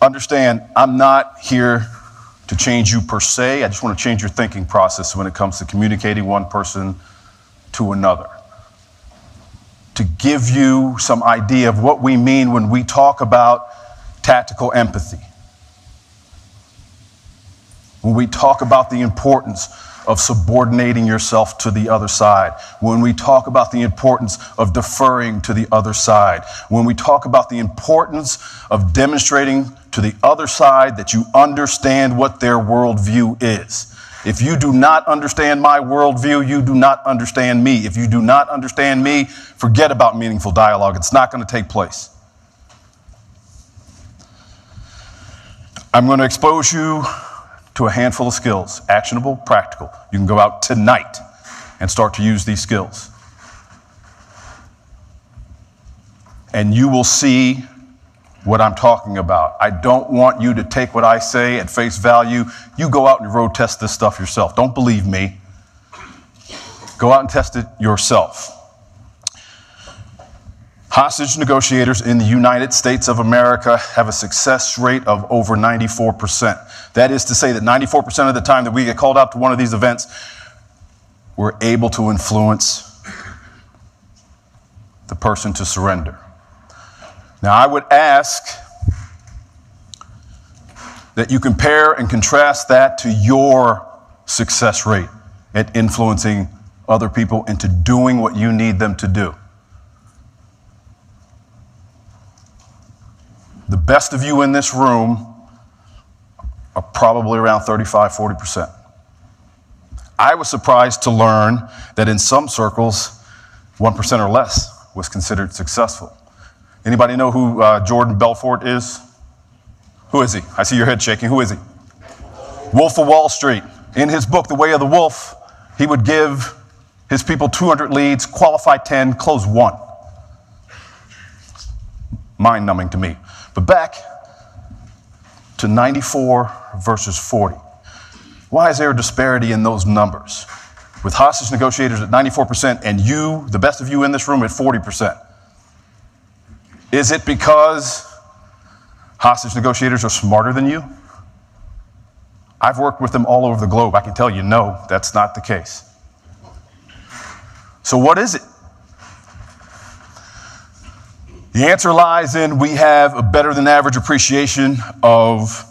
understand, I'm not here to change you per se. I just want to change your thinking process when it comes to communicating one person to another. To give you some idea of what we mean when we talk about tactical empathy. When we talk about the importance of subordinating yourself to the other side. When we talk about the importance of deferring to the other side. When we talk about the importance of demonstrating to the other side that you understand what their worldview is. If you do not understand my worldview, you do not understand me. If you do not understand me, forget about meaningful dialogue. It's not going to take place. I'm going to expose you to a handful of skills, actionable, practical. You can go out tonight and start to use these skills. And you will see what I'm talking about. I don't want you to take what I say at face value. You go out and road test this stuff yourself. Don't believe me. Go out and test it yourself. Hostage negotiators in the United States of America have a success rate of over 94%. That is to say that 94% of the time that we get called out to one of these events, we're able to influence the person to surrender. Now, I would ask that you compare and contrast that to your success rate at influencing other people into doing what you need them to do. The best of you in this room are probably around 35, 40%. I was surprised to learn that in some circles, 1% or less was considered successful. Anybody know who Jordan Belfort is? Who is he? I see your head shaking. Who is he? Wolf of Wall Street. In his book, The Way of the Wolf, he would give his people 200 leads, qualify 10, close 1. Mind-numbing to me. But back to 94 versus 40. Why is there a disparity in those numbers? With hostage negotiators at 94% and you, the best of you in this room, at 40%. Is it because hostage negotiators are smarter than you? I've worked with them all over the globe. I can tell you, no, that's not the case. So what is it? The answer lies in we have a better than average appreciation of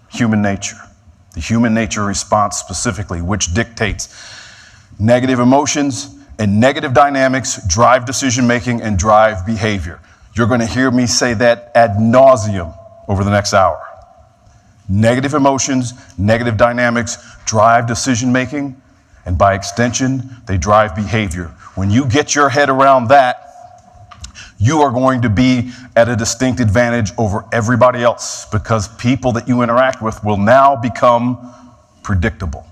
human nature. The human nature response specifically, which dictates negative emotions and negative dynamics drive decision-making and drive behavior. You're going to hear me say that ad nauseum over the next hour. Negative emotions, negative dynamics drive decision-making, and by extension, they drive behavior. When you get your head around that, you are going to be at a distinct advantage over everybody else because people that you interact with will now become predictable.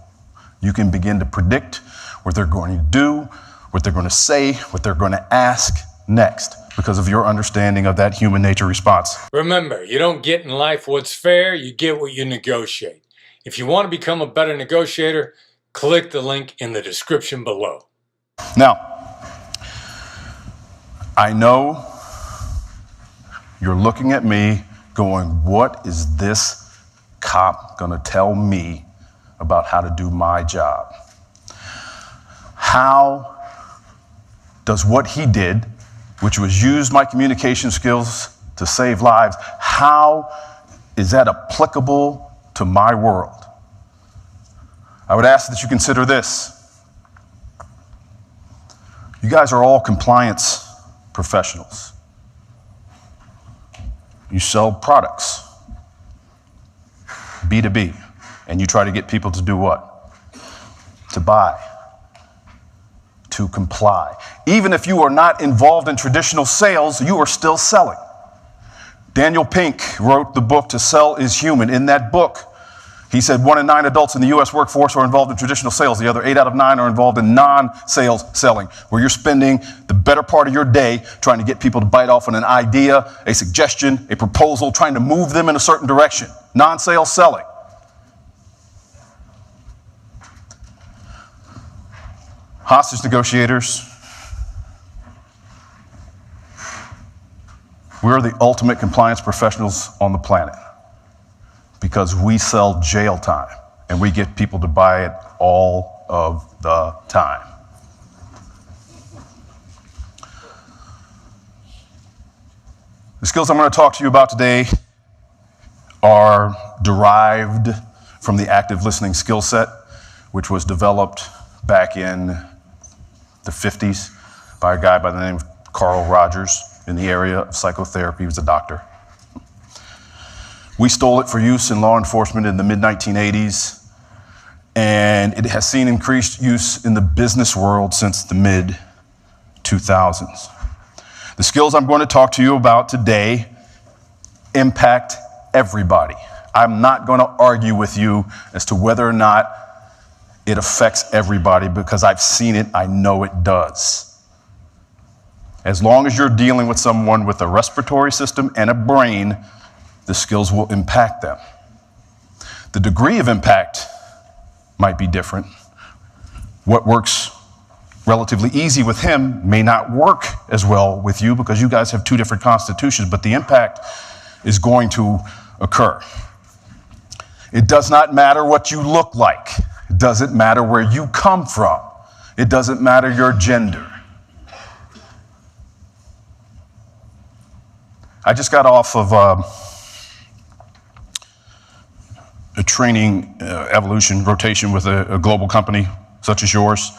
You can begin to predict what they're going to do, what they're going to say, what they're going to ask next because of your understanding of that human nature response. Remember, you don't get in life what's fair, you get what you negotiate. If you want to become a better negotiator, click the link in the description below. Now, I know you're looking at me going, what is this cop going to tell me about how to do my job? How does what he did, which was use my communication skills to save lives, how is that applicable to my world? I would ask that you consider this. You guys are all compliance professionals. You sell products, B2B, and you try to get people to do what? To buy, to comply. Even if you are not involved in traditional sales, you are still selling. Daniel Pink wrote the book To Sell is Human. In that book, he said 1 in 9 adults in the U.S. workforce are involved in traditional sales. The other 8 out of 9 are involved in non-sales selling, where you're spending the better part of your day trying to get people to bite off on an idea, a suggestion, a proposal, trying to move them in a certain direction. Non-sales selling. Hostage negotiators We're the ultimate compliance professionals on the planet because we sell jail time and we get people to buy it all of the time. The skills I'm going to talk to you about today are derived from the active listening skill set, which was developed back in the 50s by a guy by the name of Carl Rogers in the area of psychotherapy. He was a doctor. We stole it for use in law enforcement in the mid-1980s, and it has seen increased use in the business world since the mid-2000s. The skills I'm going to talk to you about today impact everybody. I'm not going to argue with you as to whether or not it affects everybody because I've seen it, I know it does. As long as you're dealing with someone with a respiratory system and a brain, the skills will impact them. The degree of impact might be different. What works relatively easy with him may not work as well with you because you guys have two different constitutions, but the impact is going to occur. It does not matter what you look like. It doesn't matter where you come from. It doesn't matter your gender. I just got off of a training evolution rotation with a global company such as yours.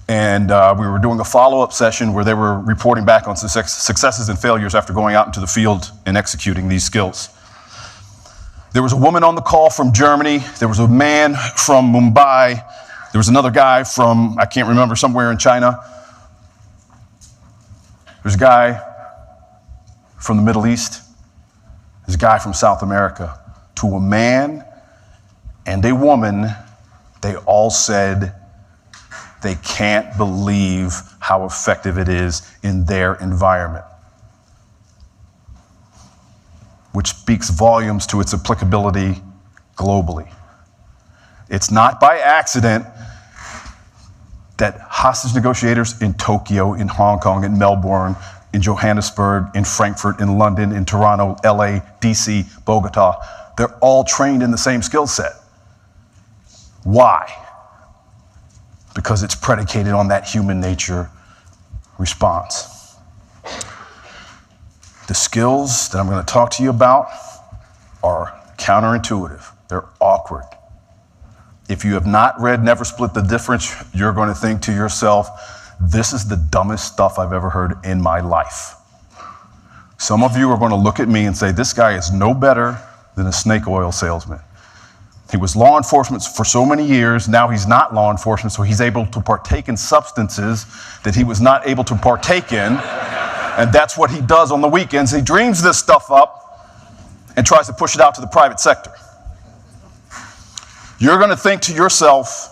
And we were doing a follow-up session where they were reporting back on successes and failures after going out into the field and executing these skills. There was a woman on the call from Germany. There was a man from Mumbai. There was another guy from, I can't remember, somewhere in China. There's a guy from the Middle East. There's a guy from South America. To a man and a woman, they all said they can't believe how effective it is in their environment, which speaks volumes to its applicability globally. It's not by accident that hostage negotiators in Tokyo, in Hong Kong, in Melbourne, in Johannesburg, in Frankfurt, in London, in Toronto, LA, DC, Bogota, they're all trained in the same skill set. Why? Because it's predicated on that human nature response. The skills that I'm going to talk to you about are counterintuitive. They're awkward. If you have not read Never Split the Difference, you're going to think to yourself, this is the dumbest stuff I've ever heard in my life. Some of you are going to look at me and say, this guy is no better than a snake oil salesman. He was law enforcement for so many years, now he's not law enforcement, so he's able to partake in substances that he was not able to partake in, and that's what he does on the weekends. He dreams this stuff up and tries to push it out to the private sector. You're going to think to yourself,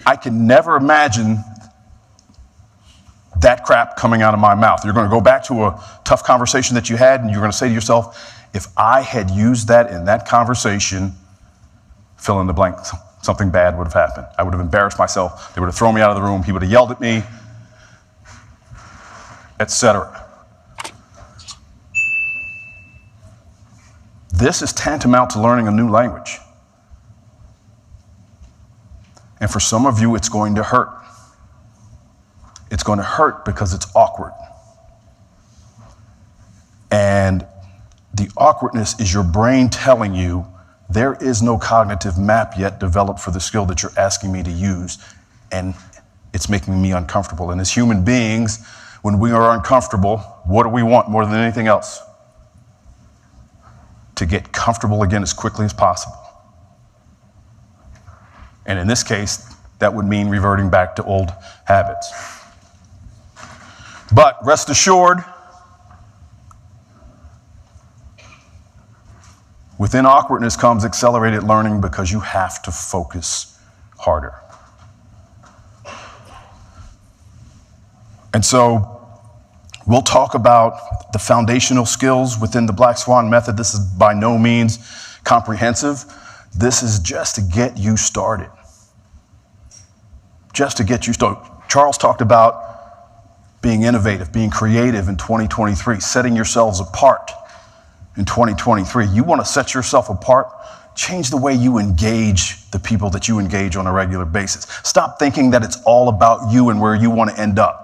I can never imagine that crap coming out of my mouth. You're going to go back to a tough conversation that you had, and you're going to say to yourself, if I had used that in that conversation, fill in the blank, something bad would have happened. I would have embarrassed myself. They would have thrown me out of the room. He would have yelled at me, etc. This is tantamount to learning a new language. And for some of you, it's going to hurt. It's going to hurt because it's awkward. And the awkwardness is your brain telling you there is no cognitive map yet developed for the skill that you're asking me to use, and it's making me uncomfortable. And as human beings, when we are uncomfortable, what do we want more than anything else? To get comfortable again as quickly as possible. And in this case, that would mean reverting back to old habits. But rest assured, within awkwardness comes accelerated learning because you have to focus harder. And so we'll talk about the foundational skills within the Black Swan Method. This is by no means comprehensive. This is just to get you started. Just to get you started. Charles talked about being innovative, being creative in 2023, setting yourselves apart in 2023. You want to set yourself apart? Change the way you engage the people that you engage on a regular basis. Stop thinking that it's all about you and where you want to end up.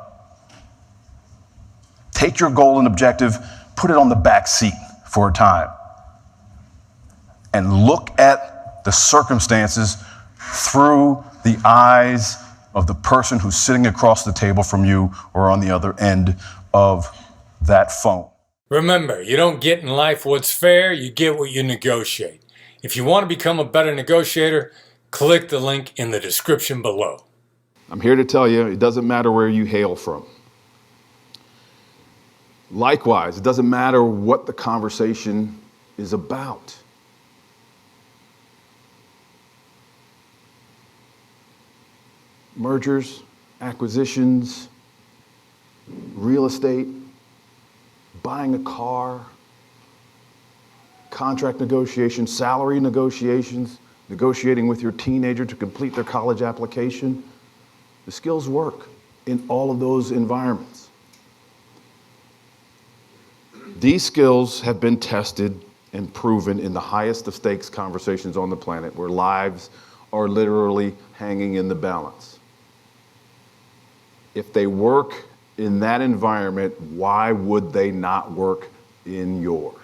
Take your goal and objective, put it on the back seat for a time, and look at the circumstances through the eyes of the person who's sitting across the table from you or on the other end of that phone. Remember, you don't get in life what's fair, you get what you negotiate. If you want to become a better negotiator, click the link in the description below. I'm here to tell you, it doesn't matter where you hail from. Likewise, it doesn't matter what the conversation is about. Mergers, acquisitions, real estate, buying a car, contract negotiations, salary negotiations, negotiating with your teenager to complete their college application. The skills work in all of those environments. These skills have been tested and proven in the highest of stakes conversations on the planet, where lives are literally hanging in the balance. If they work in that environment, why would they not work in yours?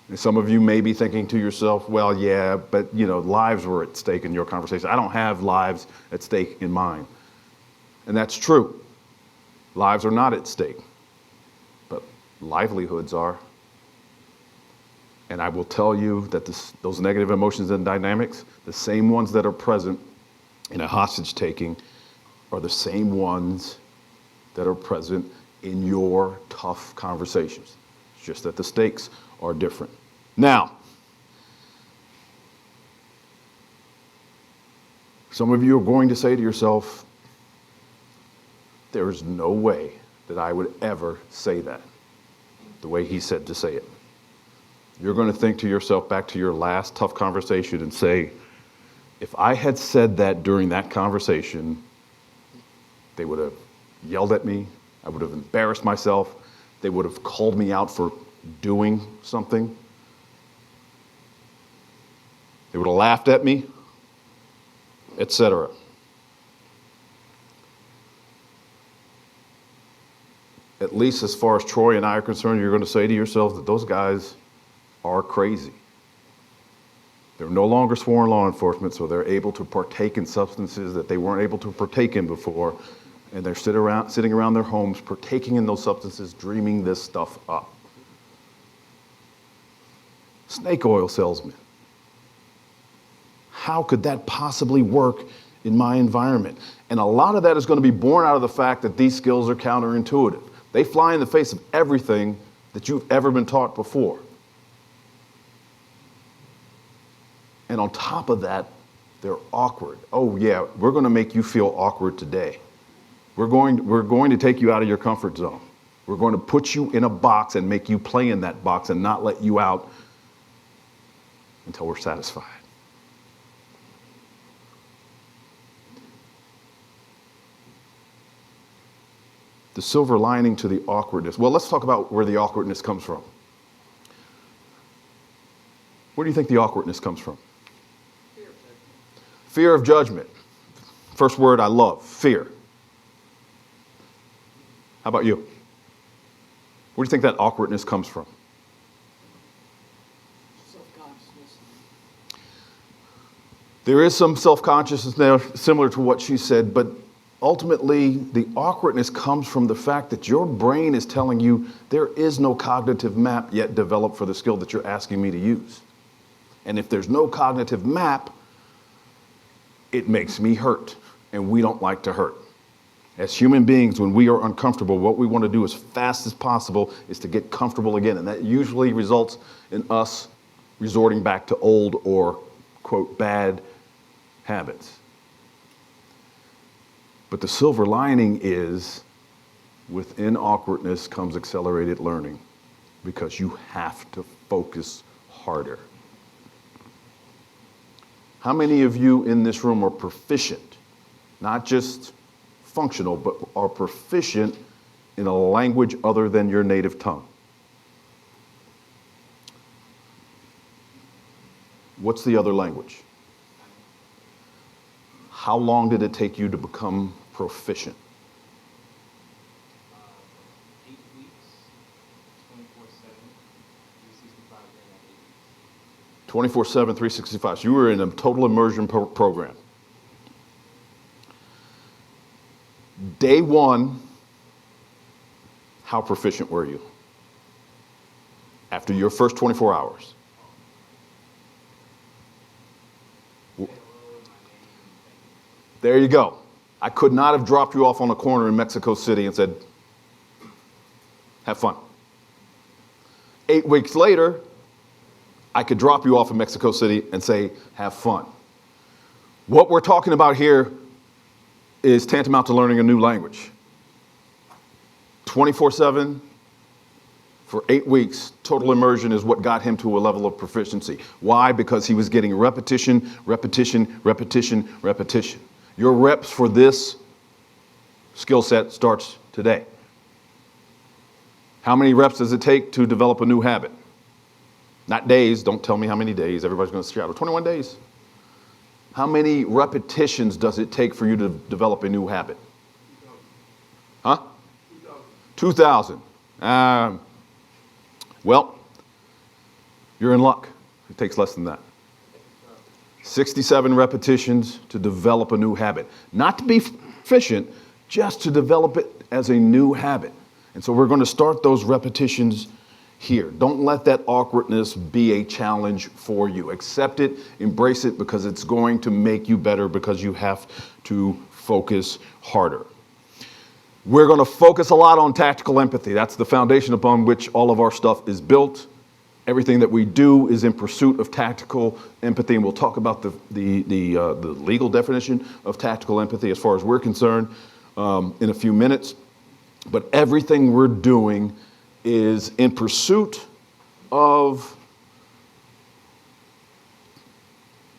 And some of you may be thinking to yourself, well, yeah, but lives were at stake in your conversation. I don't have lives at stake in mine. And that's true. Lives are not at stake, but livelihoods are. And I will tell you that those negative emotions and dynamics, the same ones that are present in a hostage taking, are the same ones that are present in your tough conversations. It's just that the stakes are different. Now, some of you are going to say to yourself, there is no way that I would ever say that the way he said to say it. You're going to think to yourself back to your last tough conversation and say, if I had said that during that conversation, they would have yelled at me, I would have embarrassed myself, they would have called me out for doing something, they would have laughed at me, etc. At least as far as Troy and I are concerned, you're going to say to yourself that those guys are crazy. They're no longer sworn law enforcement, so they're able to partake in substances that they weren't able to partake in before, and they're sitting around their homes, partaking in those substances, dreaming this stuff up. Snake oil salesman. How could that possibly work in my environment? And a lot of that is going to be born out of the fact that these skills are counterintuitive. They fly in the face of everything that you've ever been taught before. And on top of that, they're awkward. Oh yeah, we're going to make you feel awkward today. We're going to take you out of your comfort zone. We're going to put you in a box and make you play in that box and not let you out until we're satisfied. The silver lining to the awkwardness. Well, let's talk about where the awkwardness comes from. Where do you think the awkwardness comes from? Fear of judgment. First word I love, fear. How about you? Where do you think that awkwardness comes from? Self-consciousness. There is some self-consciousness there, similar to what she said, but ultimately the awkwardness comes from the fact that your brain is telling you there is no cognitive map yet developed for the skill that you're asking me to use. And if there's no cognitive map, it makes me hurt, and we don't like to hurt. As human beings, when we are uncomfortable, what we want to do as fast as possible is to get comfortable again. And that usually results in us resorting back to old or, quote, bad habits. But the silver lining is within awkwardness comes accelerated learning, because you have to focus harder. How many of you in this room are proficient, not just functional, but are proficient in a language other than your native tongue? What's the other language? How long did it take you to become proficient? 8 weeks, 24/7, 365 during that 8 weeks. 24/7, 365. So you were in a total immersion program. Day one, how proficient were you? After your first 24 hours. There you go. I could not have dropped you off on a corner in Mexico City and said, have fun. 8 weeks later, I could drop you off in Mexico City and say, have fun. What we're talking about here is tantamount to learning a new language. 24/7 for 8 weeks, total immersion is what got him to a level of proficiency. Why? Because he was getting repetition, repetition, repetition, repetition. Your reps for this skill set starts today. How many reps does it take to develop a new habit? Not days. Don't tell me how many days. Everybody's going to shout, 21 days. How many repetitions does it take for you to develop a new habit? 2,000. Huh? 2,000. Well, you're in luck. It takes less than that. 67 repetitions to develop a new habit. Not to be efficient, just to develop it as a new habit. And so we're going to start those repetitions here. Don't let that awkwardness be a challenge for you. Accept it, embrace it, because it's going to make you better, because you have to focus harder. We're going to focus a lot on tactical empathy. That's the foundation upon which all of our stuff is built. Everything that we do is in pursuit of tactical empathy, and we'll talk about the legal definition of tactical empathy as far as we're concerned in a few minutes. But everything we're doing is in pursuit of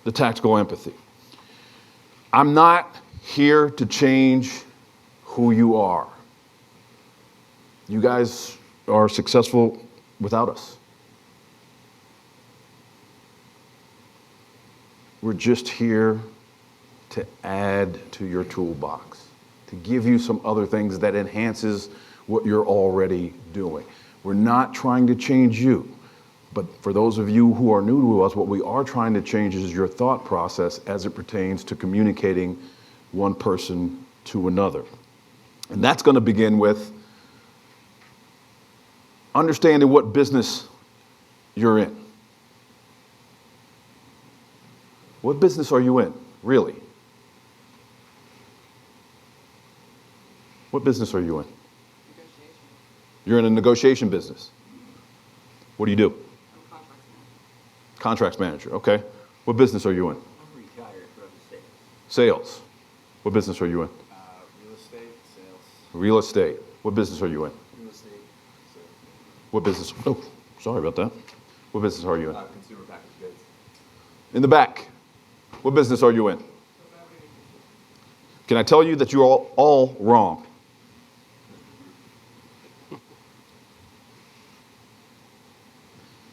the tactical empathy. I'm not here to change who you are. You guys are successful without us. We're just here to add to your toolbox, to give you some other things that enhances what you're already doing. We're not trying to change you, but for those of you who are new to us, what we are trying to change is your thought process as it pertains to communicating one person to another. And that's going to begin with understanding what business you're in. What business are you in, really? What business are you in? Negotiation. You're in a negotiation business. What do you do? I'm a contract manager. Contracts manager, okay. What business are you in? I'm retired from sales. Sales. What business are you in? Real estate, sales. Real estate. What business are you in? Real estate, sales. What business? Oh, sorry about that. What business are you in? Consumer packaged goods. In the back. What business are you in? Can I tell you that you're all wrong?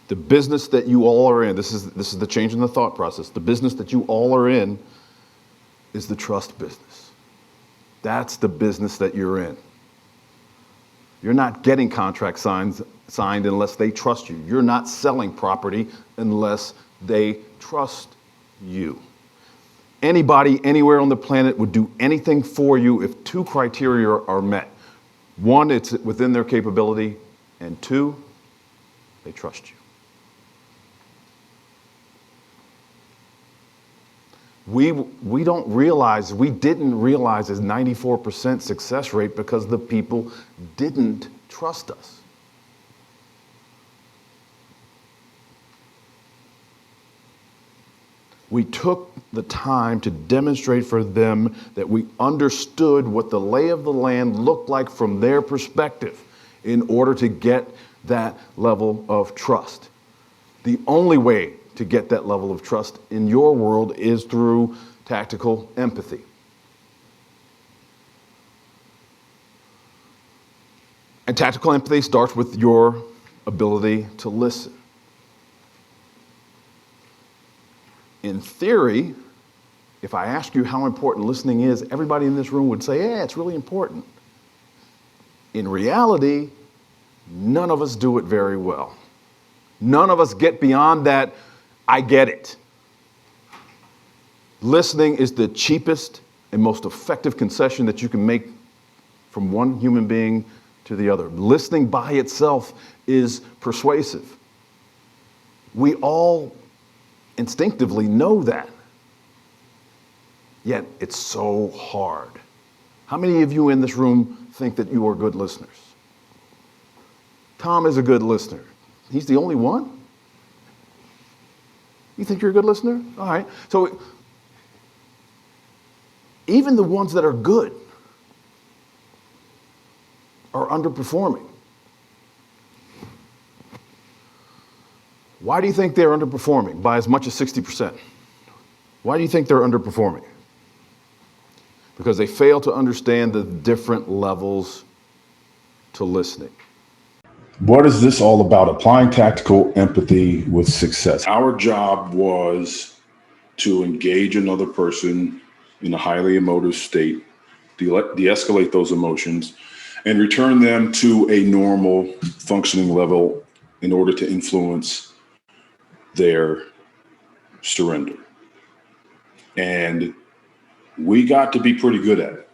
The business that you all are in, this is the change in the thought process. The business that you all are in is the trust business. That's the business that you're in. You're not getting contracts signed unless they trust you. You're not selling property unless they trust you. Anybody, anywhere on the planet would do anything for you if two criteria are met. One, it's within their capability, and two, they trust you. We didn't realize a 94% success rate because the people didn't trust us. We took the time to demonstrate for them that we understood what the lay of the land looked like from their perspective in order to get that level of trust. The only way to get that level of trust in your world is through tactical empathy. And tactical empathy starts with your ability to listen. In theory, if I ask you how important listening is, everybody in this room would say, yeah, it's really important. In reality, none of us do it very well. None of us get beyond that, I get it. Listening is the cheapest and most effective concession that you can make from one human being to the other. Listening by itself is persuasive. We all instinctively know that. Yet it's so hard. How many of you in this room think that you are good listeners? Tom is a good listener. He's the only one? You think you're a good listener? All right. So even the ones that are good are underperforming. Why do you think they're underperforming by as much as 60%? Why do you think they're underperforming? Because they fail to understand the different levels to listening. What is this all about? Applying tactical empathy with success. Our job was to engage another person in a highly emotive state, de-escalate those emotions, and return them to a normal functioning level in order to influence their surrender. And we got to be pretty good at it.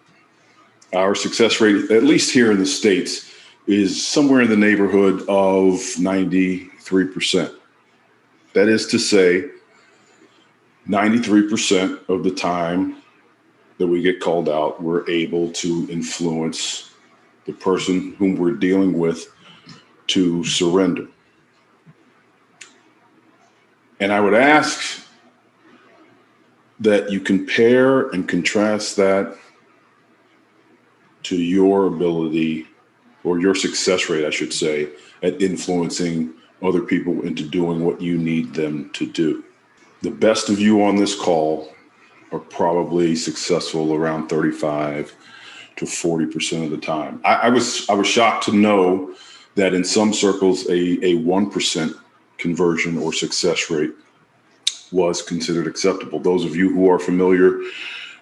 Our success rate, at least here in the States, is somewhere in the neighborhood of 93%. That is to say, 93% of the time that we get called out, we're able to influence the person whom we're dealing with to surrender. And I would ask that you compare and contrast that to your ability, or your success rate, I should say, at influencing other people into doing what you need them to do. The best of you on this call are probably successful around 35 to 40% of the time. I was shocked to know that in some circles, a 1% conversion or success rate was considered acceptable. Those of you who are familiar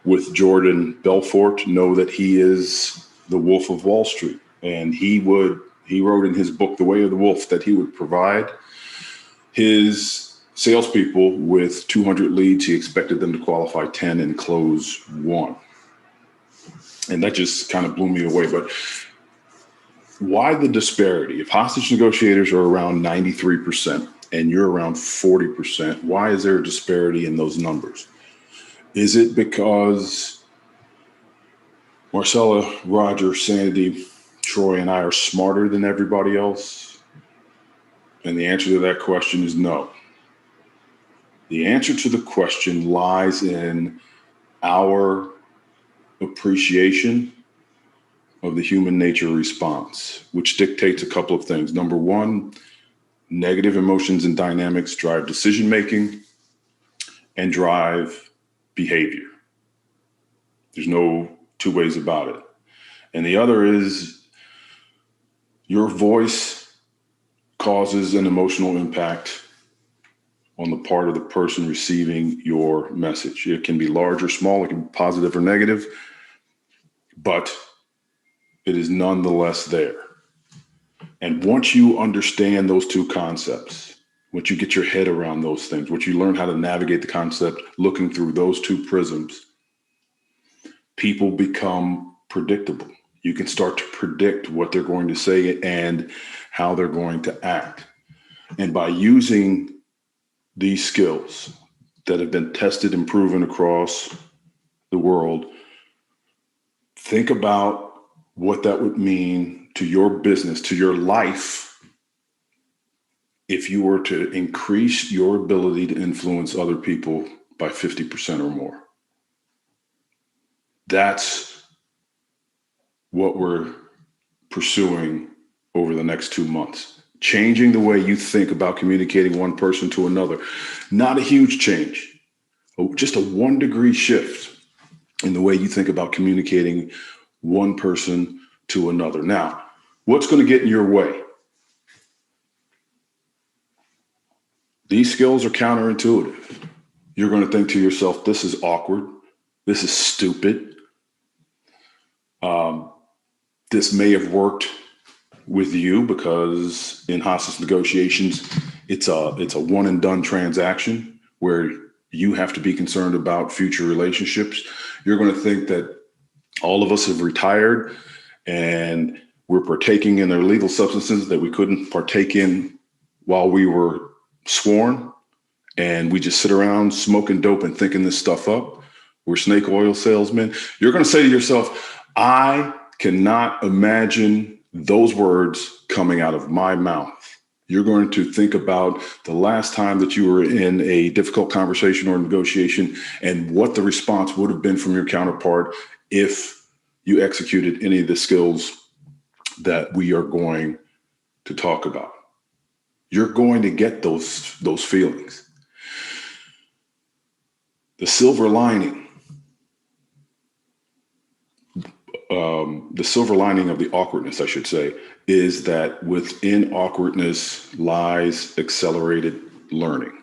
with Jordan Belfort know that he is the Wolf of Wall Street. And he wrote in his book, The Way of the Wolf, that he would provide his salespeople with 200 leads. He expected them to qualify 10 and close 1. And that just kind of blew me away. But why the disparity? If hostage negotiators are around 93% and you're around 40%, why is there a disparity in those numbers? Is it because Marcella, Roger, Sandy, Troy, and I are smarter than everybody else? And the answer to that question is no. The answer to the question lies in our appreciation of the human nature response, which dictates a couple of things. Number one, negative emotions and dynamics drive decision-making and drive behavior. There's no two ways about it. And the other is your voice causes an emotional impact on the part of the person receiving your message. It can be large or small, it can be positive or negative, but it is nonetheless there. And once you understand those two concepts, once you get your head around those things, once you learn how to navigate the concept looking through those two prisms, people become predictable. You can start to predict what they're going to say and how they're going to act. And by using these skills that have been tested and proven across the world, think about what that would mean to your business, to your life, if you were to increase your ability to influence other people by 50% or more. That's what we're pursuing over the next 2 months. Changing the way you think about communicating one person to another. Not a huge change, just a 1 degree shift in the way you think about communicating one person to another. Now, What's going to get in your way? These skills are counterintuitive. You're going to think to yourself, this is awkward. This is stupid. This may have worked with you because in hostage negotiations, it's a one and done transaction where you have to be concerned about future relationships. You're going to think that all of us have retired and we're partaking in illegal substances that we couldn't partake in while we were sworn. And we just sit around smoking dope and thinking this stuff up. We're snake oil salesmen. You're going to say to yourself, I cannot imagine those words coming out of my mouth. You're going to think about the last time that you were in a difficult conversation or negotiation and what the response would have been from your counterpart if you executed any of the skills that we are going to talk about. You're going to get those feelings. The silver lining of the awkwardness, I should say, is that within awkwardness lies accelerated learning.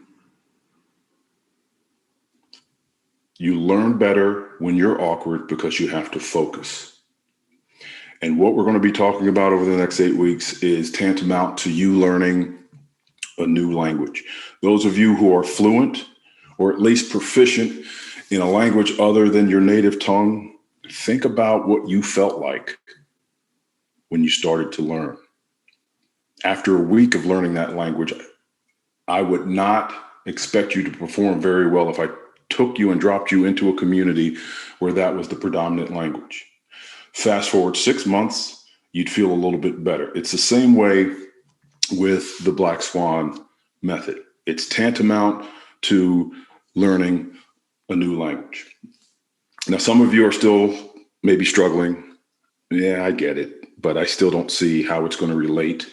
You learn better when you're awkward because you have to focus. And what we're going to be talking about over the next 8 weeks is tantamount to you learning a new language. Those of you who are fluent or at least proficient in a language other than your native tongue, think about what you felt like when you started to learn. After a week of learning that language, I would not expect you to perform very well if I took you and dropped you into a community where that was the predominant language. Fast forward 6 months, you'd feel a little bit better. It's the same way with the Black Swan Method. It's tantamount to learning a new language. Now, some of you are still maybe struggling. Yeah, I get it, but I still don't see how it's going to relate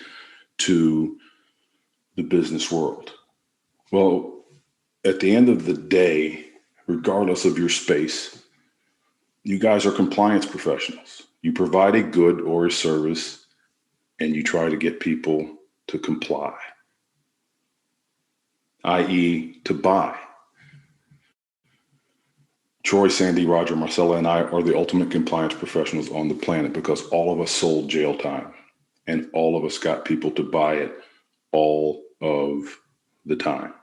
to the business world. Well, at the end of the day, regardless of your space, you guys are compliance professionals. You provide a good or a service, and you try to get people to comply, i.e., to buy. Troy, Sandy, Roger, Marcella, and I are the ultimate compliance professionals on the planet because all of us sold jail time and all of us got people to buy it all of the time.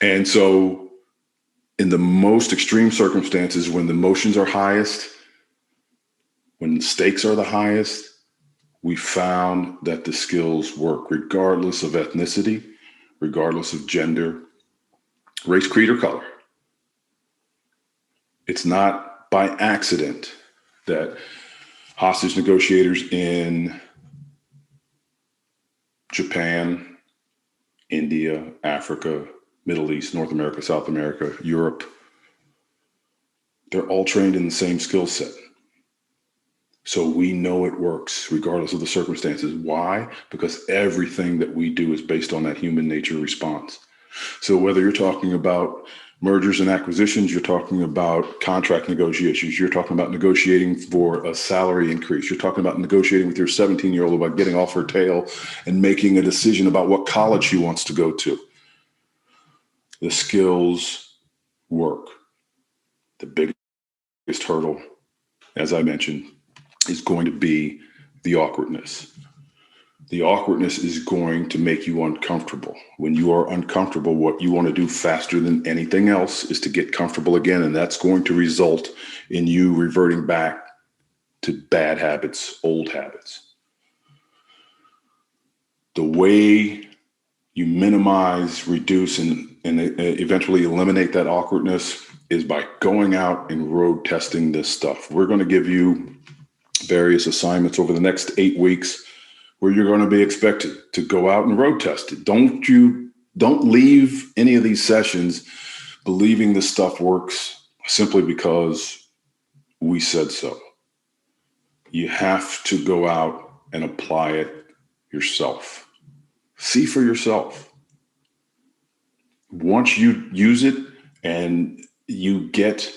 And so in the most extreme circumstances, when the emotions are highest, when the stakes are the highest, we found that the skills work regardless of ethnicity, regardless of gender, race, creed, or color. It's not by accident that hostage negotiators in Japan, India, Africa, Middle East, North America, South America, Europe, they're all trained in the same skill set. So we know it works regardless of the circumstances. Why? Because everything that we do is based on that human nature response. So whether you're talking about mergers and acquisitions, you're talking about contract negotiations, you're talking about negotiating for a salary increase, you're talking about negotiating with your 17-year-old about getting off her tail and making a decision about what college she wants to go to. The skills work. The biggest hurdle, as I mentioned, is going to be the awkwardness. The awkwardness is going to make you uncomfortable. When you are uncomfortable, what you want to do faster than anything else is to get comfortable again. And that's going to result in you reverting back to bad habits, old habits. The way you minimize, reduce, and eventually eliminate that awkwardness is by going out and road testing this stuff. We're going to give you various assignments over the next 8 weeks where you're going to be expected to go out and road test it. Don't leave any of these sessions believing this stuff works simply because we said so. You have to go out and apply it yourself. See for yourself. Once you use it and you get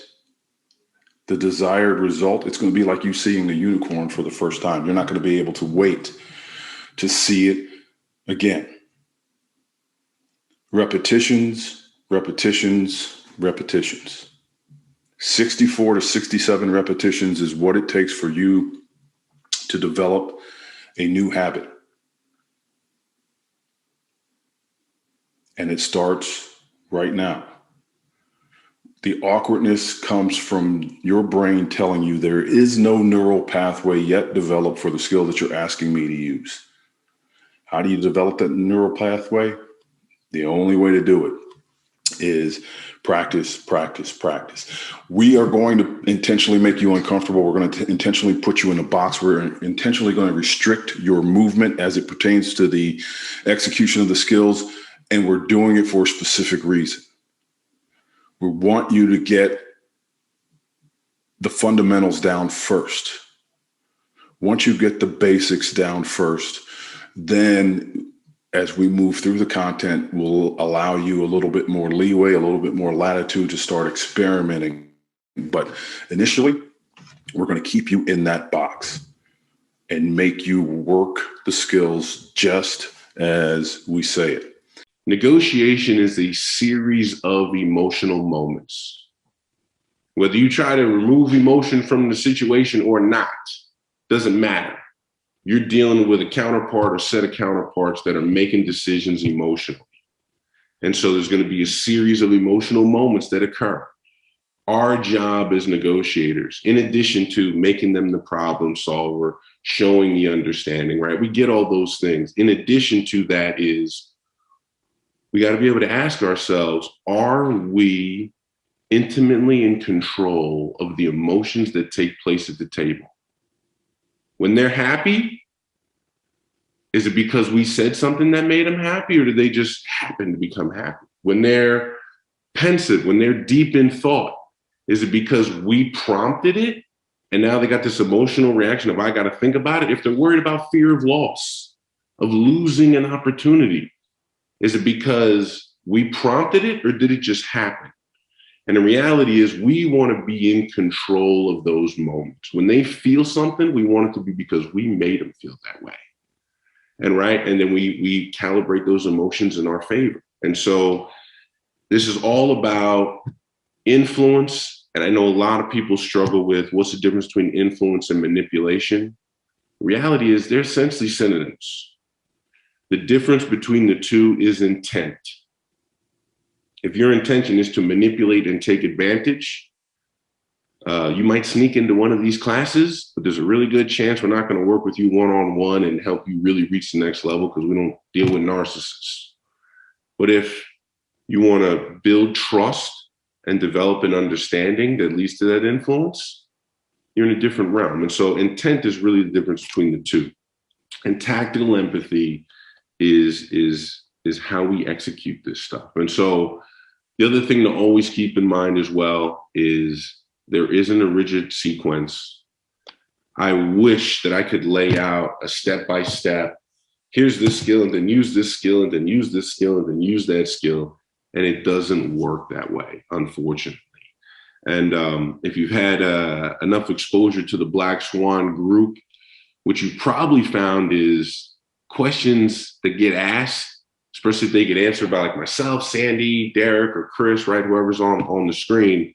the desired result, it's going to be like you seeing the unicorn for the first time. You're not going to be able to wait to see it again. Repetitions, repetitions, repetitions. 64 to 67 repetitions is what it takes for you to develop a new habit. And it starts right now. The awkwardness comes from your brain telling you there is no neural pathway yet developed for the skill that you're asking me to use. How do you develop that neural pathway? The only way to do it is practice, practice, practice. We are going to intentionally make you uncomfortable. We're going to intentionally put you in a box. We're intentionally going to restrict your movement as it pertains to the execution of the skills. And we're doing it for a specific reason. We want you to get the fundamentals down first. Once you get the basics down first, then as we move through the content, we'll allow you a little bit more leeway, a little bit more latitude to start experimenting. But initially, we're going to keep you in that box and make you work the skills just as we say it. Negotiation is a series of emotional moments. Whether you try to remove emotion from the situation or not, doesn't matter. You're dealing with a counterpart or set of counterparts that are making decisions emotionally. And so there's going to be a series of emotional moments that occur. Our job as negotiators, in addition to making them the problem solver, showing the understanding, right? We get all those things. In addition to that is, we got to be able to ask ourselves, are we intimately in control of the emotions that take place at the table? When they're happy, is it because we said something that made them happy, or did they just happen to become happy? When they're pensive, when they're deep in thought, is it because we prompted it and now they got this emotional reaction of, I got to think about it? If they're worried about fear of loss, of losing an opportunity, is it because we prompted it, or did it just happen? And the reality is we want to be in control of those moments. When they feel something, we want it to be because we made them feel that way. And right, and then we calibrate those emotions in our favor. And so this is all about influence. And I know a lot of people struggle with what's the difference between influence and manipulation. The reality is they're essentially synonyms. The difference between the two is intent. If your intention is to manipulate and take advantage, you might sneak into one of these classes, but there's a really good chance we're not going to work with you one-on-one and help you really reach the next level because we don't deal with narcissists. But if you want to build trust and develop an understanding that leads to that influence, you're in a different realm. And so intent is really the difference between the two. And tactical empathy is how we execute this stuff. And so the other thing to always keep in mind as well is there isn't a rigid sequence. I wish that I could lay out a step-by-step, here's this skill and then use this skill and then use this skill and then use that skill. And it doesn't work that way, unfortunately. And if you've had enough exposure to the Black Swan Group, what you probably found is questions that get asked, especially if they get answered by like myself, Sandy, Derek, or Chris, right, whoever's on the screen,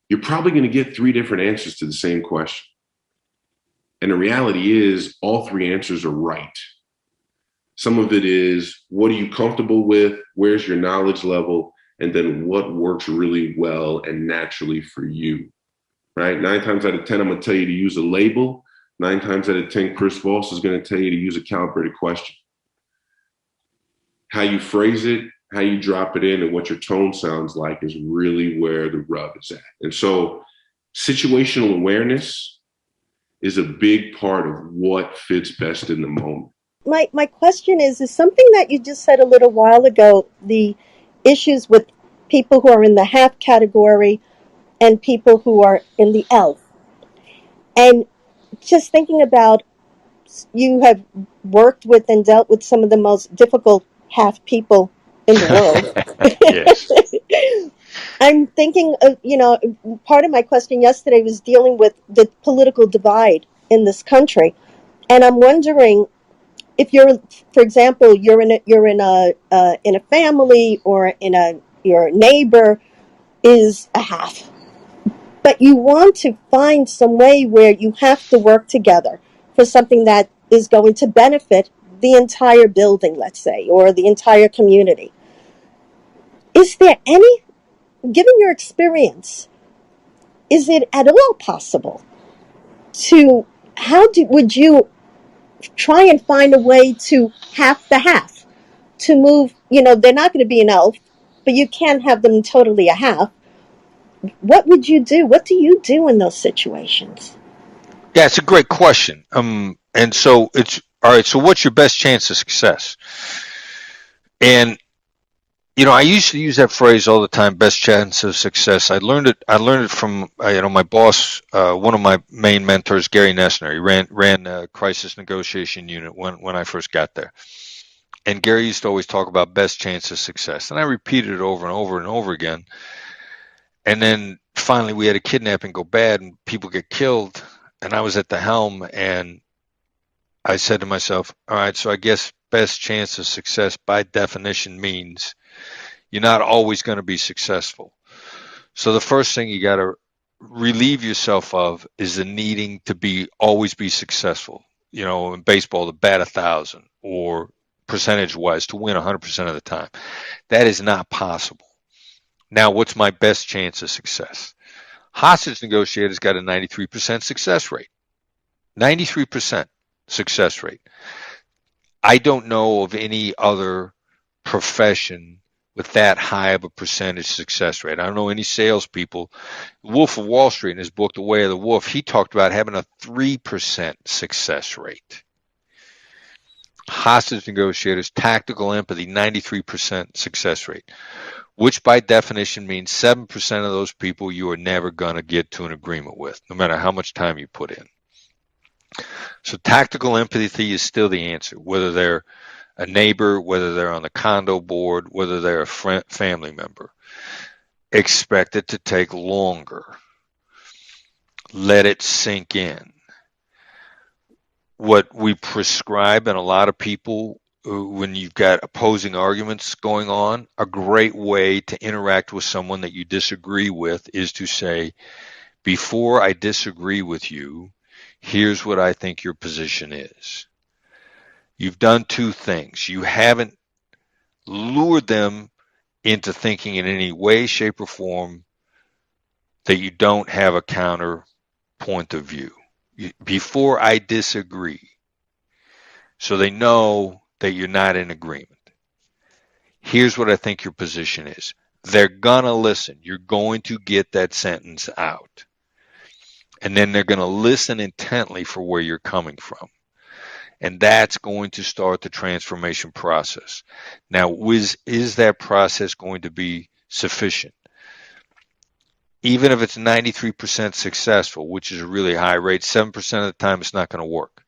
you're probably going to get 3 different answers to the same question. And the reality is all 3 answers are right. Some of it is, what are you comfortable with? Where's your knowledge level? And then what works really well and naturally for you, right? 9 times out of 10, I'm going to tell you to use a label. 9 times out of 10, Chris Voss is going to tell you to use a calibrated question. How you phrase it, how you drop it in, and what your tone sounds like is really where the rub is at. And so situational awareness is a big part of what fits best in the moment. My question is something that you just said a little while ago, the issues with people who are in the half category and people who are in the elf. And just thinking about, you have worked with and dealt with some of the most difficult half people in the world. Yes. I'm thinking of, part of my question yesterday was dealing with the political divide in this country. And I'm wondering if you're, for example, you're in a family, or your neighbor is a half, but you want to find some way where you have to work together for something that is going to benefit the entire building, let's say, or the entire community. Is there any, given your experience, is it at all possible to, would you try and find a way to half the half, to move, they're not going to be an elf, but you can't have them totally a half. What would you do? What do you do in those situations? Yeah, it's a great question. And so it's all right. So what's your best chance of success? And I used to use that phrase all the time, best chance of success. I learned it from my boss, one of my main mentors, Gary Nessner. He ran a crisis negotiation unit when I first got there. And Gary used to always talk about best chance of success. And I repeated it over and over and over again. And then finally we had a kidnapping go bad and people get killed. And I was at the helm and I said to myself, all right, so I guess best chance of success by definition means you're not always going to be successful. So the first thing you got to relieve yourself of is the needing to always be successful. In baseball, to bat 1,000 or percentage-wise to win 100% of the time. That is not possible. Now, what's my best chance of success? Hostage negotiators got a 93% success rate. 93% success rate. I don't know of any other profession with that high of a percentage success rate. I don't know any salespeople. Wolf of Wall Street, in his book, The Way of the Wolf, he talked about having a 3% success rate. Hostage negotiators, tactical empathy, 93% success rate, which by definition means 7% of those people you are never going to get to an agreement with, no matter how much time you put in. So tactical empathy is still the answer, whether they're a neighbor, whether they're on the condo board, whether they're a family member. Expect it to take longer. Let it sink in. What we prescribe, and a lot of people, when you've got opposing arguments going on, a great way to interact with someone that you disagree with is to say, before I disagree with you, here's what I think your position is. You've done two things. You haven't lured them into thinking in any way, shape, or form that you don't have a counter point of view. Before I disagree, so they know that you're not in agreement. Here's what I think your position is. They're going to listen. You're going to get that sentence out. And then they're going to listen intently for where you're coming from. And that's going to start the transformation process. Now, is that process going to be sufficient? Even if it's 93% successful, which is a really high rate, 7% of the time it's not going to work.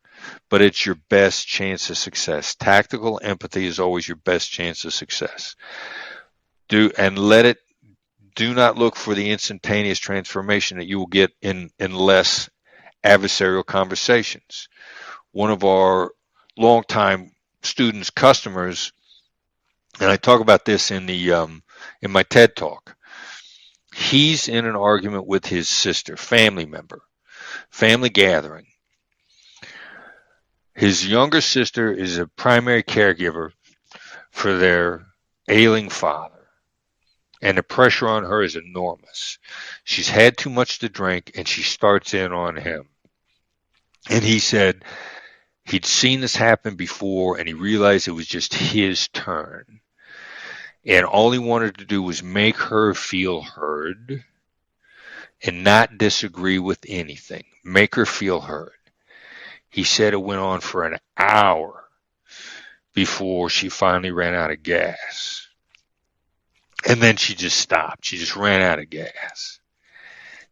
But it's your best chance of success. Tactical empathy is always your best chance of success. Do not look for the instantaneous transformation that you will get in less adversarial conversations. One of our longtime students, customers, and I talk about this in my TED Talk. He's in an argument with his sister, family member, family gathering. His younger sister is a primary caregiver for their ailing father. And the pressure on her is enormous. She's had too much to drink, and she starts in on him. And he said he'd seen this happen before, and he realized it was just his turn. And all he wanted to do was make her feel heard and not disagree with anything. Make her feel heard. He said it went on for an hour before she finally ran out of gas. And then she just stopped. She just ran out of gas.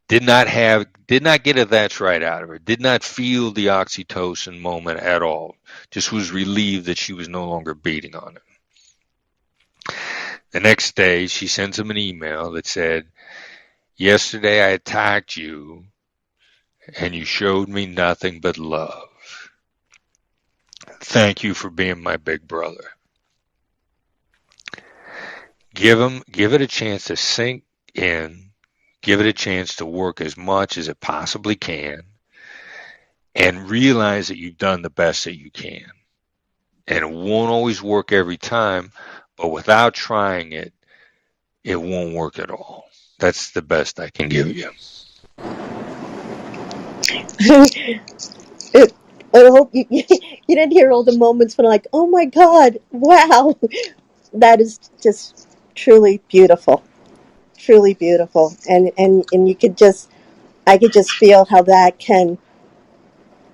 Did not get a that's right out of her. Did not feel the oxytocin moment at all. Just was relieved that she was no longer beating on him. The next day, she sends him an email that said, yesterday I attacked you and you showed me nothing but love. Thank you for being my big brother. Give it a chance to sink in. Give it a chance to work as much as it possibly can, and realize that you've done the best that you can. And it won't always work every time, but without trying it, it won't work at all. That's the best I can give you. I hope you didn't hear all the moments when like, oh my God, wow. That is just truly beautiful. Truly beautiful. And you could just, I could just feel how that can,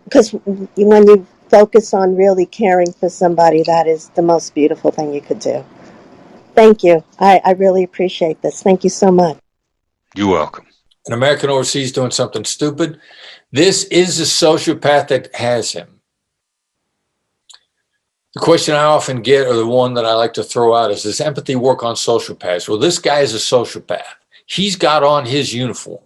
because when you focus on really caring for somebody, that is the most beautiful thing you could do. Thank you. I really appreciate this. Thank you so much. You're welcome. An American overseas doing something stupid. This is a sociopath that has him. The question I often get, or the one that I like to throw out, is, does empathy work on sociopaths? Well, this guy is a sociopath. He's got on his uniform.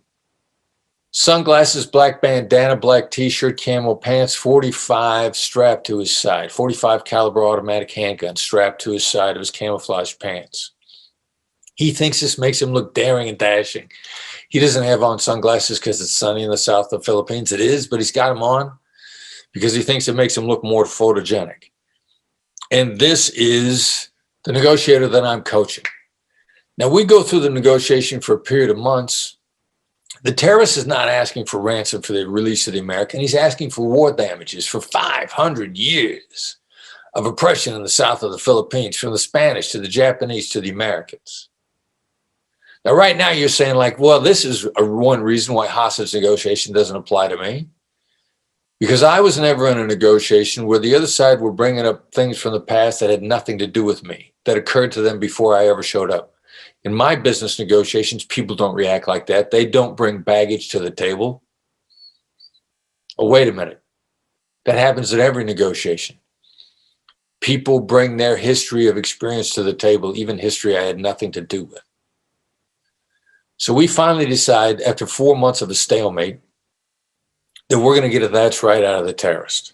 Sunglasses, black bandana, black t-shirt, camel pants, 45 strapped to his side, 45 caliber automatic handgun strapped to his side of his camouflage pants. He thinks this makes him look daring and dashing. He doesn't have on sunglasses because it's sunny in the south of the Philippines. It is, but he's got them on because he thinks it makes him look more photogenic. And this is the negotiator that I'm coaching. Now, we go through the negotiation for a period of months. The terrorist is not asking for ransom for the release of the American. He's asking for war damages for 500 years of oppression in the south of the Philippines, from the Spanish to the Japanese to the Americans. Now, right now, you're saying like, well, this is one reason why hostage negotiation doesn't apply to me. Because I was never in a negotiation where the other side were bringing up things from the past that had nothing to do with me, that occurred to them before I ever showed up. In my business negotiations, people don't react like that. They don't bring baggage to the table. Oh, wait a minute. That happens at every negotiation. People bring their history of experience to the table, even history I had nothing to do with. So we finally decide, after 4 months of a stalemate, that we're going to get a that's right out of the terrorist.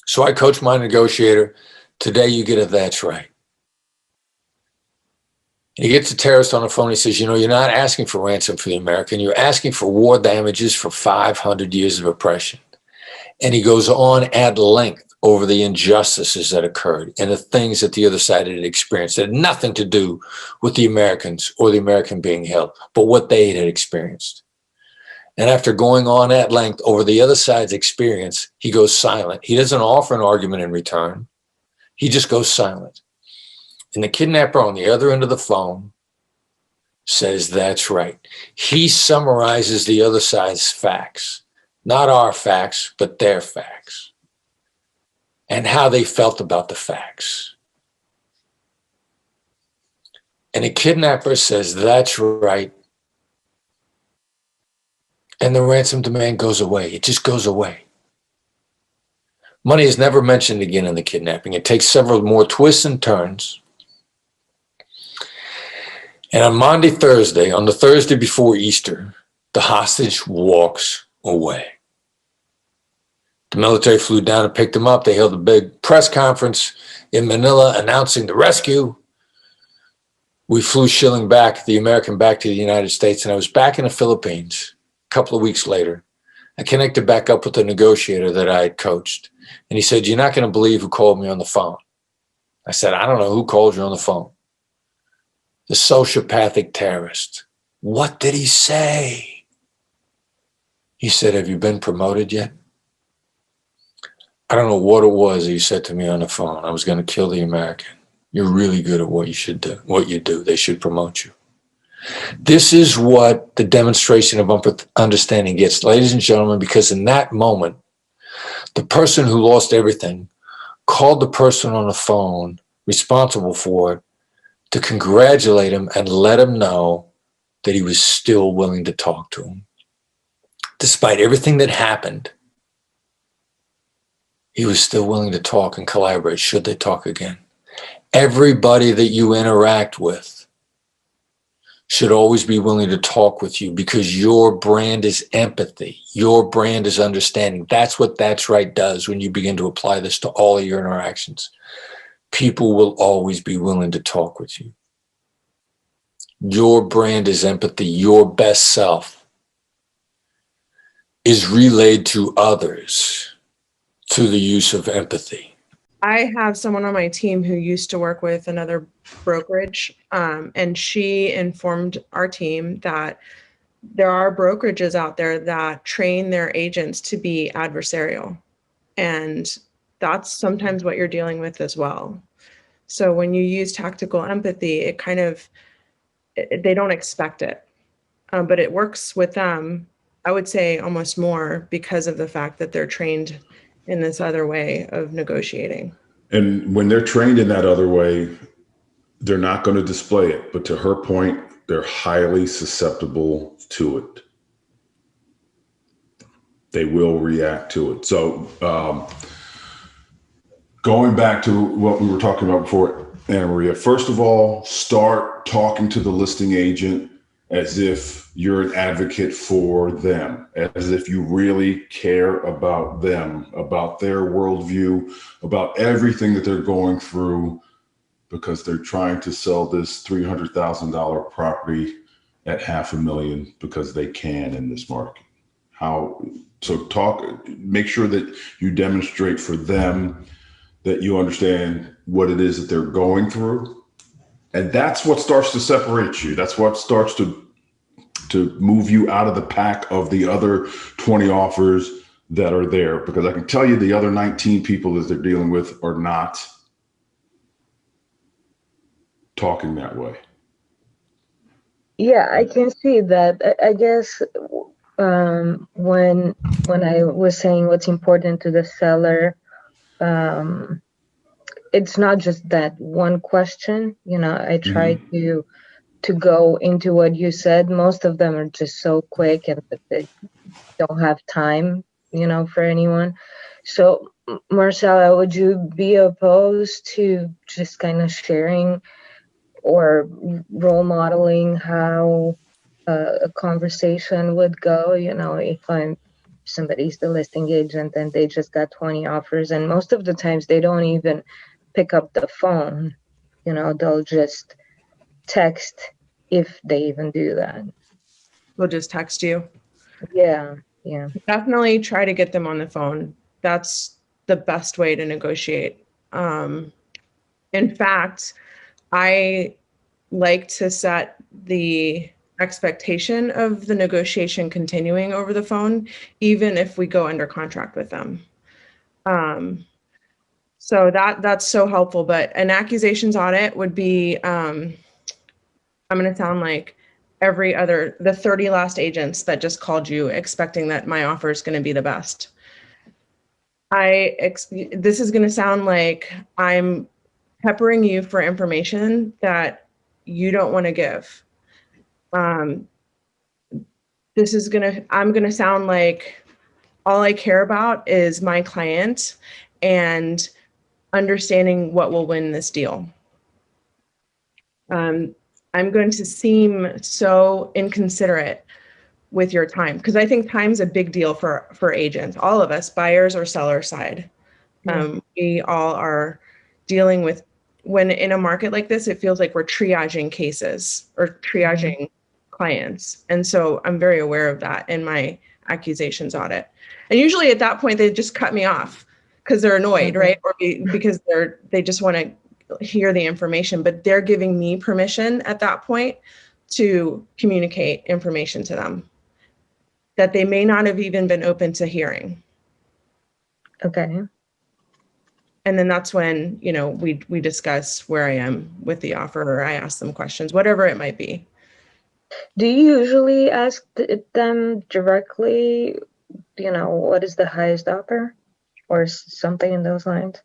So I coach my negotiator. Today you get a that's right. He gets the terrorist on the phone. He says, you know, you're not asking for ransom for the American. You're asking for war damages for 500 years of oppression. And he goes on at length over the injustices that occurred and the things that the other side had experienced that had nothing to do with the Americans or the American being held, but what they had experienced. And after going on at length over the other side's experience, he goes silent. He doesn't offer an argument in return. He just goes silent. And the kidnapper on the other end of the phone says, that's right. He summarizes the other side's facts, not our facts, but their facts, and how they felt about the facts. And the kidnapper says, that's right. And the ransom demand goes away. It just goes away. Money is never mentioned again in the kidnapping. It takes several more twists and turns. And on Monday, Thursday, on the Thursday before Easter, the hostage walks away. The military flew down and picked him up. They held a big press conference in Manila announcing the rescue. We flew Schilling back, the American, back to the United States, and I was back in the Philippines a couple of weeks later. I connected back up with the negotiator that I had coached, and he said, you're not going to believe who called me on the phone. I said, I don't know who called you on the phone. The sociopathic terrorist. What did he say? He said, have you been promoted yet? I don't know what it was he said to me on the phone. I was going to kill the American. You're really good at what you should do, what you do. They should promote you. This is what the demonstration of understanding gets, ladies and gentlemen, because in that moment, the person who lost everything called the person on the phone responsible for it to congratulate him and let him know that he was still willing to talk to him. Despite everything that happened, he was still willing to talk and collaborate should they talk again. Everybody that you interact with should always be willing to talk with you, because your brand is empathy. Your brand is understanding. That's what That's Right does when you begin to apply this to all of your interactions. People will always be willing to talk with you. Your brand is empathy. Your best self is relayed to others through the use of empathy. I have someone on my team who used to work with another brokerage, and she informed our team that there are brokerages out there that train their agents to be adversarial. And that's sometimes what you're dealing with as well. So when you use tactical empathy, it kind of, they don't expect it, but it works with them, I would say almost more, because of the fact that they're trained in this other way of negotiating. And when they're trained in that other way, they're not going to display it. But to her point, they're highly susceptible to it. They will react to it. So going back to what we were talking about before, Anna Maria, first of all, start talking to the listing agent as if you're an advocate for them, as if you really care about them, about their worldview, about everything that they're going through, because they're trying to sell this $300,000 property at $500,000 because they can in this market. Make sure that you demonstrate for them that you understand what it is that they're going through. And that's what starts to separate you. That's what starts to move you out of the pack of the other 20 offers that are there. Because I can tell you the other 19 people that they're dealing with are not talking that way. Yeah, I can see that. I guess when I was saying what's important to the seller, it's not just that one question. I try to go into what you said. Most of them are just so quick, and they don't have time, for anyone. So, Marcella, would you be opposed to just kind of sharing or role modeling how a conversation would go? If somebody's the listing agent and they just got 20 offers, and most of the times they don't even pick up the phone, they'll just text, if they even do that. We'll just text you. Yeah. Definitely try to get them on the phone. That's the best way to negotiate. In fact, I like to set the expectation of the negotiation continuing over the phone, even if we go under contract with them. So that's so helpful. But an accusations audit would be, I'm going to sound like the 30 last agents that just called you expecting that my offer is going to be the best. This is going to sound like I'm peppering you for information that you don't want to give. I'm going to sound like all I care about is my client and understanding what will win this deal. I'm going to seem so inconsiderate with your time, because I think time's a big deal for agents, all of us, buyers or seller side. We all are dealing with, when in a market like this, it feels like we're triaging cases or triaging clients. And so I'm very aware of that in my accusations audit. And usually at that point, they just cut me off because they're annoyed, right? Or because they just want to hear the information, but they're giving me permission at that point to communicate information to them that they may not have even been open to hearing. Okay. And then that's when, we discuss where I am with the offer, or I ask them questions, whatever it might be. Do you usually ask them directly, what is the highest offer or something in those lines?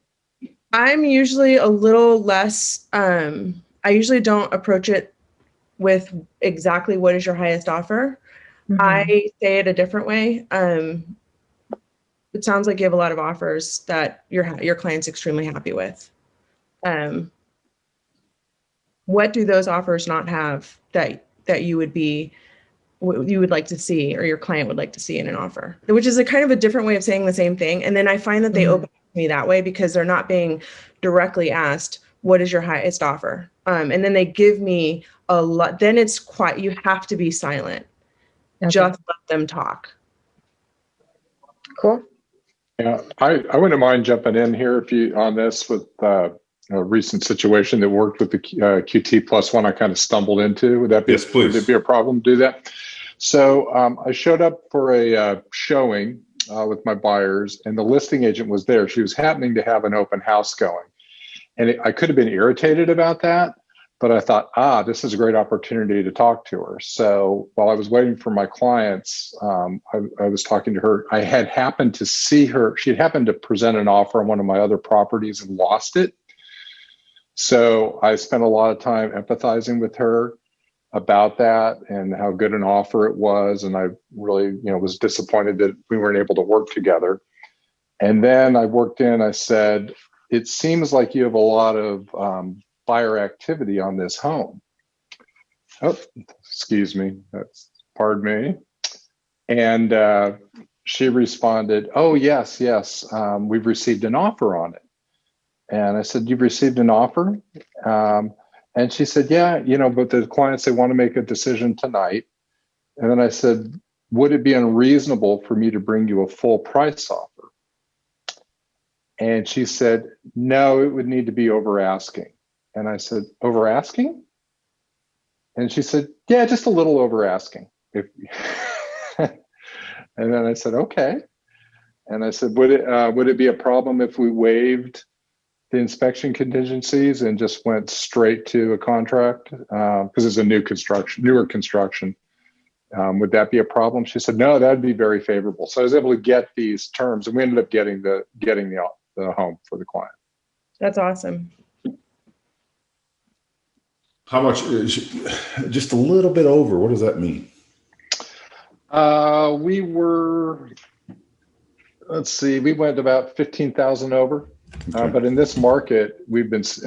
I'm usually a little less, I usually don't approach it with exactly what is your highest offer. I say it a different way. It sounds like you have a lot of offers that your client's extremely happy with. what do those offers not have that you would like to see, or your client would like to see in an offer, which is a kind of a different way of saying the same thing. And then I find that they open me that way because they're not being directly asked, what is your highest offer? And then they give me a lot. Then it's quiet. You have to be silent. Okay. Just let them talk. Cool. Yeah, I wouldn't mind jumping in here if you on this with a recent situation that worked with the QT plus one I kind of stumbled into. Would that be, Yes, please. Would it be a problem to do that? So I showed up for a showing with my buyers, and the listing agent was there. She was happening to have an open house going. And I could have been irritated about that, but I thought, this is a great opportunity to talk to her. So while I was waiting for my clients, I was talking to her. I had happened to see her. She had happened to present an offer on one of my other properties and lost it. So I spent a lot of time empathizing with her about that and how good an offer it was. And I really, was disappointed that we weren't able to work together. And then I worked in, I said, it seems like you have a lot of buyer activity on this home. Oh, excuse me. Pardon me. And she responded, oh, yes, we've received an offer on it. And I said, you've received an offer? And she said, yeah, but the clients, they want to make a decision tonight. And then I said, would it be unreasonable for me to bring you a full price offer? And she said, no, it would need to be over asking. And I said, over asking? And she said, yeah, just a little over asking. And then I said, okay. And I said, would it be a problem if we waived the inspection contingencies and just went straight to a contract? Because it's a newer construction. Would that be a problem? She said, no, that'd be very favorable. So I was able to get these terms, and we ended up getting the home for the client. That's awesome. How much? Just a little bit over. What does that mean? We were, let's see, we went about 15,000 over. Okay. But in this market, we've been, it's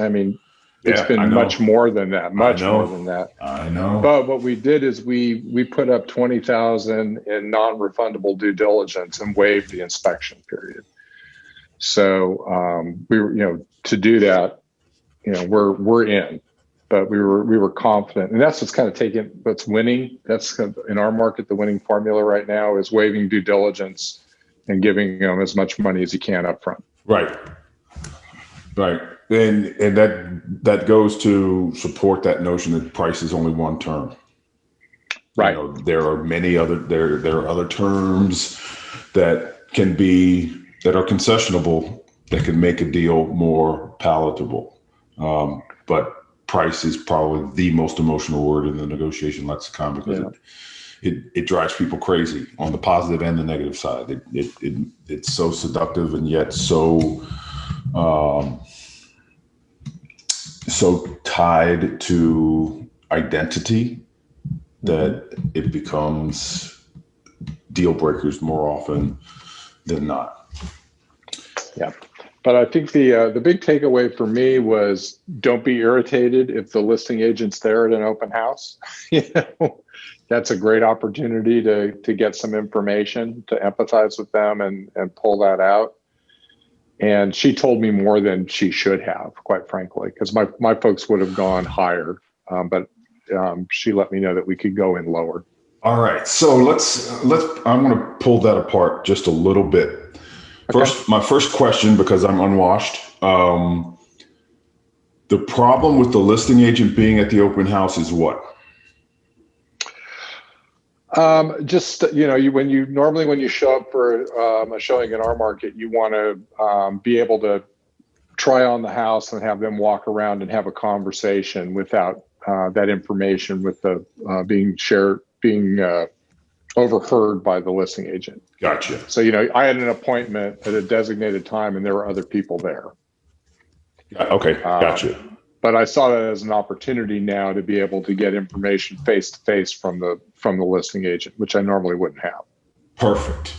been much more than that, more than that. I know. But what we did is we put up 20,000 in non-refundable due diligence and waived the inspection period. So we were, to do that, we're in, but we were confident, and that's what's kind of what's winning. That's kind of, in our market, the winning formula right now is waiving due diligence and giving them as much money as you can up front. Right. And that goes to support that notion that price is only one term. Right. There are many there are other terms that are concessionable that can make a deal more palatable. But price is probably the most emotional word in the negotiation lexicon because it drives people crazy on the positive and the negative side. It's so seductive and yet so tied to identity that it becomes deal breakers more often than not. Yeah. But I think the big takeaway for me was don't be irritated if the listing agent's there at an open house. That's a great opportunity to get some information, to empathize with them and pull that out. And she told me more than she should have, quite frankly, because my folks would have gone higher, but she let me know that we could go in lower. All right, so I'm going to pull that apart just a little bit. My first question, because I'm unwashed. The problem with the listing agent being at the open house is what? Just, when you show up for a showing in our market, you want to be able to try on the house and have them walk around and have a conversation without that information with the being overheard by the listing agent. Gotcha. So, I had an appointment at a designated time and there were other people there. Okay, gotcha. But I saw that as an opportunity now to be able to get information face to face from the listing agent, which I normally wouldn't have. Perfect.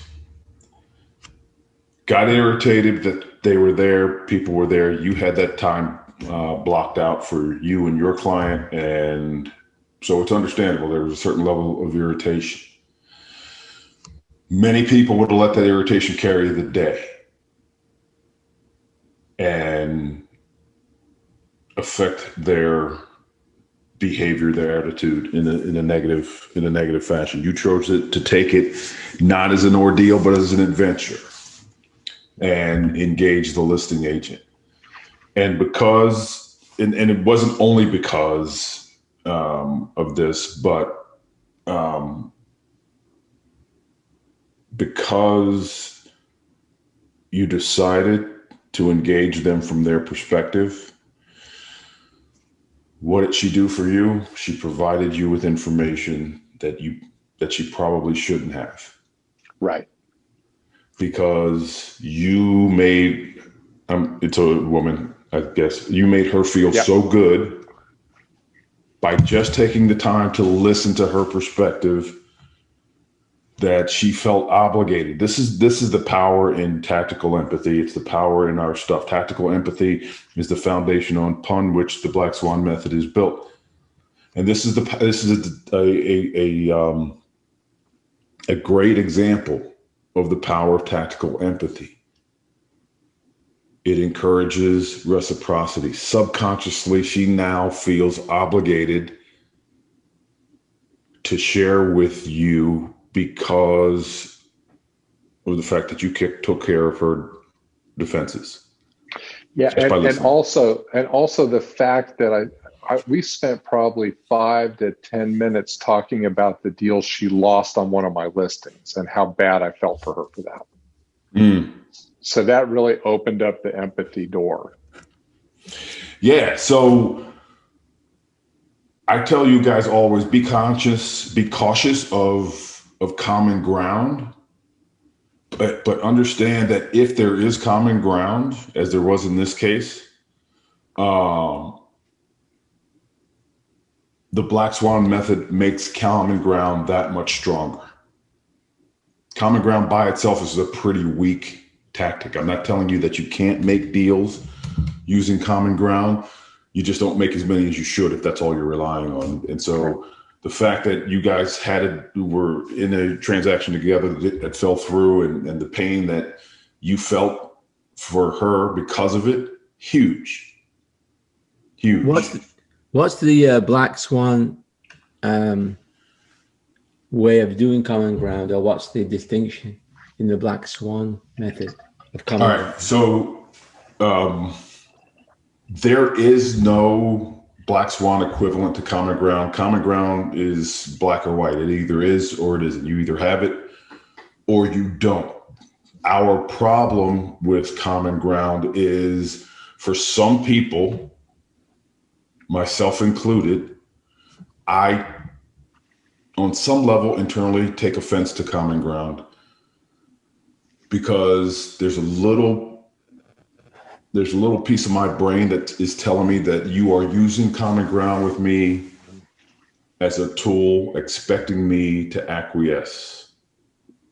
Got irritated that they were there, people were there. You had that time blocked out for you and your client. And so it's understandable. There was a certain level of irritation. Many people would have let that irritation carry the day and affect their behavior, their attitude in a negative fashion. You chose to take it not as an ordeal, but as an adventure, and engage the listing agent. And because, and it wasn't only because of this, but because you decided to engage them from their perspective. What did she do for you? She provided you with information that she probably shouldn't have. Right. Because you made, it's a woman, I guess, you made her feel so good by just taking the time to listen to her perspective that she felt obligated. This is the power in tactical empathy. It's the power in our stuff. Tactical empathy is the foundation upon which the Black Swan Method is built. And this is a great example of the power of tactical empathy. It encourages reciprocity. Subconsciously, she now feels obligated to share with you because of the fact that you took care of her defenses. Yeah, and also the fact that we spent probably 5 to 10 minutes talking about the deal she lost on one of my listings and how bad I felt for her for that. Mm. So that really opened up the empathy door. Yeah, so I tell you guys always be cautious of common ground, but understand that if there is common ground, as there was in this case, the Black Swan Method makes common ground that much stronger. Common ground by itself is a pretty weak tactic. I'm not telling you that you can't make deals using common ground. You just don't make as many as you should if that's all you're relying on. And so the fact that you guys were in a transaction together that fell through, and the pain that you felt for her because of it, huge. What's the Black Swan way of doing common ground, or what's the distinction in the Black Swan method of common ground? All right, so there is no Black Swan equivalent to common ground. Common ground is black or white. It either is or it isn't. You either have it or you don't. Our problem with common ground is, for some people, myself included, I, on some level, internally take offense to common ground because there's a little piece of my brain that is telling me that you are using common ground with me as a tool, expecting me to acquiesce.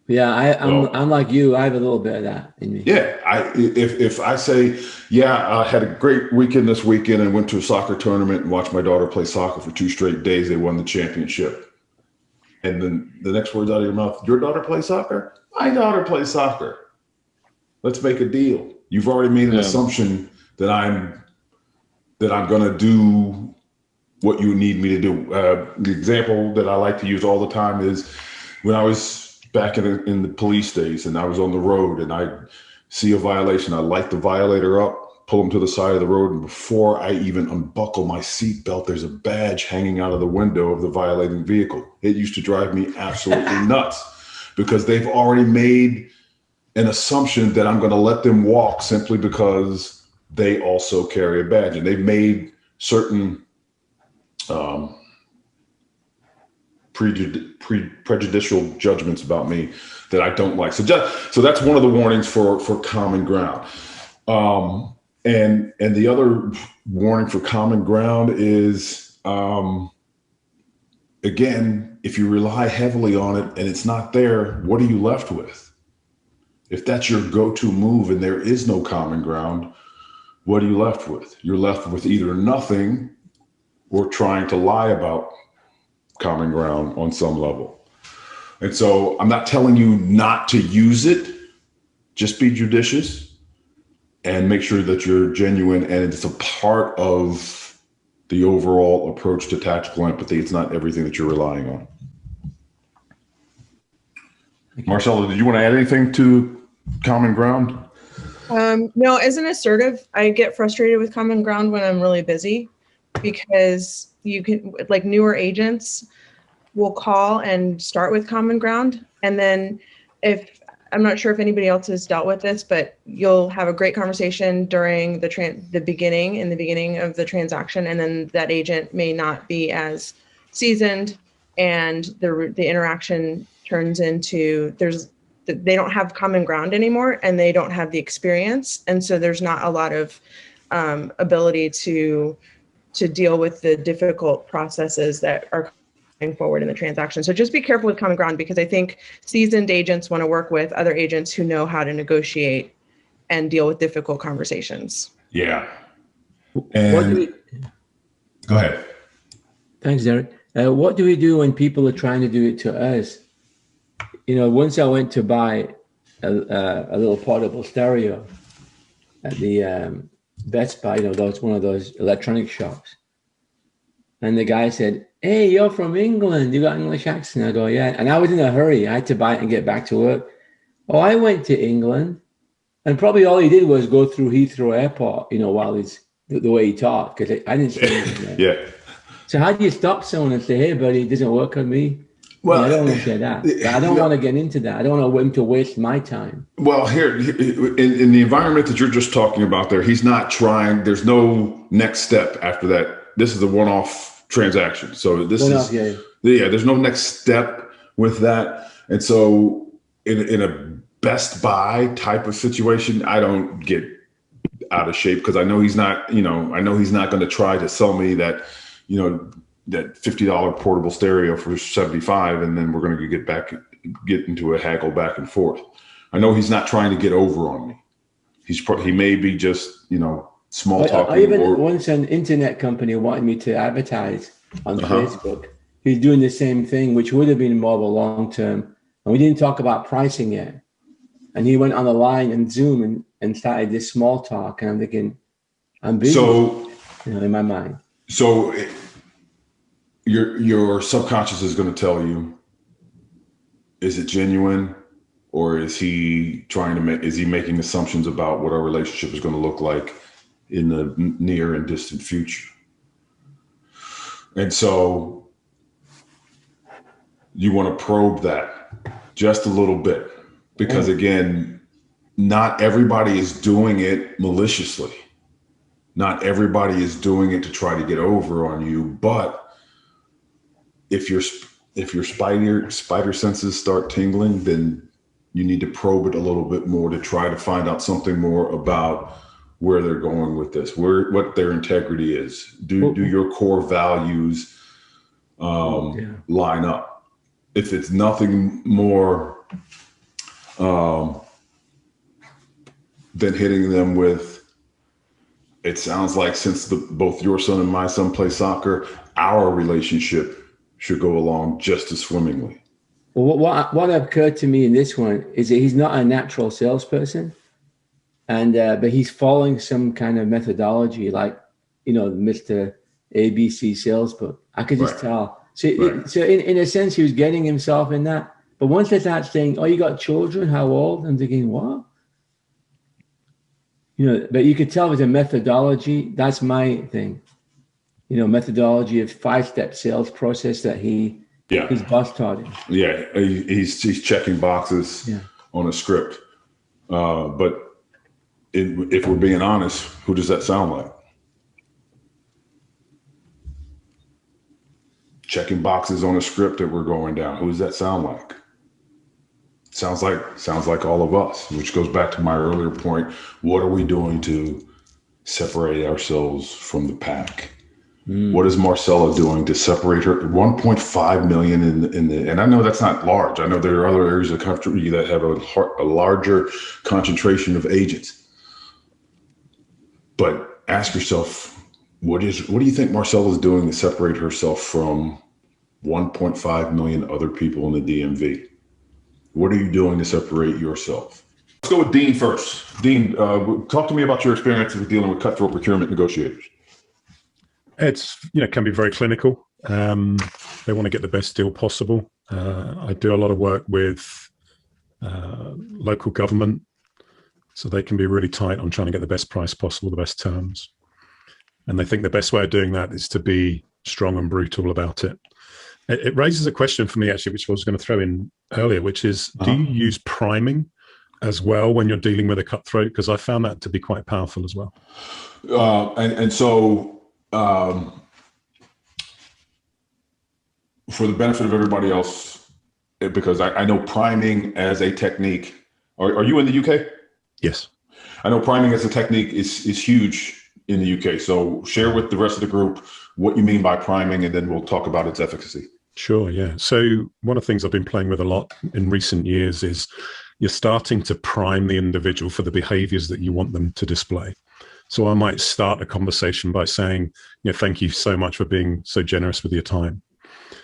Yeah, I'm like you. I have a little bit of that in me. Yeah, if I say, I had a great weekend this weekend and went to a soccer tournament and watched my daughter play soccer for 2 straight days, they won the championship. And then the next words out of your mouth, your daughter plays soccer? My daughter plays soccer. Let's make a deal. You've already made an assumption that I'm going to do what you need me to do. The example that I like to use all the time is when I was back in the police days and I was on the road and I see a violation, I light the violator up, pull him to the side of the road, and before I even unbuckle my seatbelt, there's a badge hanging out of the window of the violating vehicle. It used to drive me absolutely nuts because they've already made an assumption that I'm going to let them walk simply because they also carry a badge, and they've made certain prejudicial judgments about me that I don't like. So that's one of the warnings for common ground. And the other warning for common ground is, again, if you rely heavily on it and it's not there, what are you left with? If that's your go-to move and there is no common ground, what are you left with? You're left with either nothing or trying to lie about common ground on some level. And so I'm not telling you not to use it. Just be judicious and make sure that you're genuine and it's a part of the overall approach to tactical empathy. It's not everything that you're relying on. Marcella, did you want to add anything to common ground? No, as an assertive, I get frustrated with common ground when I'm really busy because you can, like, newer agents will call and start with common ground. And then if, I'm not sure if anybody else has dealt with this, but you'll have a great conversation during the beginning of the transaction. And then that agent may not be as seasoned and the interaction turns into, they don't have common ground anymore and they don't have the experience. And so there's not a lot of ability to deal with the difficult processes that are coming forward in the transaction. So just be careful with common ground, because I think seasoned agents want to work with other agents who know how to negotiate and deal with difficult conversations. Yeah. And go ahead. Thanks, Derek. What do we do when people are trying to do it to us? You know, once I went to buy a little portable stereo at the Best Buy, you know, one of those electronic shops. And the guy said, "Hey, you're from England. You got an English accent." I go, "Yeah." And I was in a hurry. I had to buy it and get back to work. "Oh, I went to England." And probably all he did was go through Heathrow Airport, you know, while he's the way he talked, because I didn't see anything there. Yeah. So how do you stop someone and say, "Hey, buddy, it doesn't work on me"? Well, I don't want to say that. But I don't want to get into that. I don't want him to waste my time. Well, here in the environment that you're just talking about there, he's not trying. There's no next step after that. This is a one-off transaction. So this is, there's no next step with that. And so in a Best Buy type of situation, I don't get out of shape because I know he's not, I know he's not going to try to sell me that, that $50 portable stereo for $75, and then we're going to get into a haggle back and forth. I know he's not trying to get over on me. He may be just, small talking. I even once an internet company wanted me to advertise on Facebook. He's doing the same thing, which would have been more of a long term. And we didn't talk about pricing yet. And he went on the line and Zoom and started this small talk. And I'm thinking, I'm busy, in my mind. So your subconscious is going to tell you, is it genuine, or is he making assumptions about what our relationship is going to look like in the near and distant future? And so you want to probe that just a little bit, because again, not everybody is doing it maliciously. Not everybody is doing it to try to get over on you, but if your spider senses start tingling, then you need to probe it a little bit more to try to find out something more about where they're going with this, what their integrity is. Do your core values line up? If it's nothing more than hitting them with, it sounds like since both your son and my son play soccer, our relationship should go along just as swimmingly. Well, what occurred to me in this one is that he's not a natural salesperson, and but he's following some kind of methodology, like Mr. ABC sales book. I could just tell. So in a sense, he was getting himself in that. But once they start saying, "Oh, you got children? How old?" I'm thinking, what? But you could tell it was a methodology. That's my thing. Methodology of 5-step sales process that his boss taught him. Yeah, he's checking boxes on a script. But if we're being honest, who does that sound like? Checking boxes on a script that we're going down. Who does that sound like? Sounds like all of us, which goes back to my earlier point. What are we doing to separate ourselves from the pack? What is Marcella doing to separate her? 1.5 million and I know that's not large. I know there are other areas of the country that have a larger concentration of agents. But ask yourself, what do you think Marcella is doing to separate herself from 1.5 million other people in the DMV? What are you doing to separate yourself? Let's go with Dean first. Dean, talk to me about your experience with dealing with cutthroat procurement negotiators. It's, can be very clinical. They want to get the best deal possible. I do a lot of work with local government, so they can be really tight on trying to get the best price possible, the best terms. And they think the best way of doing that is to be strong and brutal about it. It raises a question for me, actually, which I was going to throw in earlier, which is, do you use priming as well when you're dealing with a cutthroat? Because I found that to be quite powerful as well. So for the benefit of everybody else, because I know priming as a technique, are you in the UK? Yes. I know priming as a technique is huge in the UK. So share with the rest of the group what you mean by priming, and then we'll talk about its efficacy. Sure, yeah. So one of the things I've been playing with a lot in recent years is you're starting to prime the individual for the behaviors that you want them to display. So I might start a conversation by saying, thank you so much for being so generous with your time.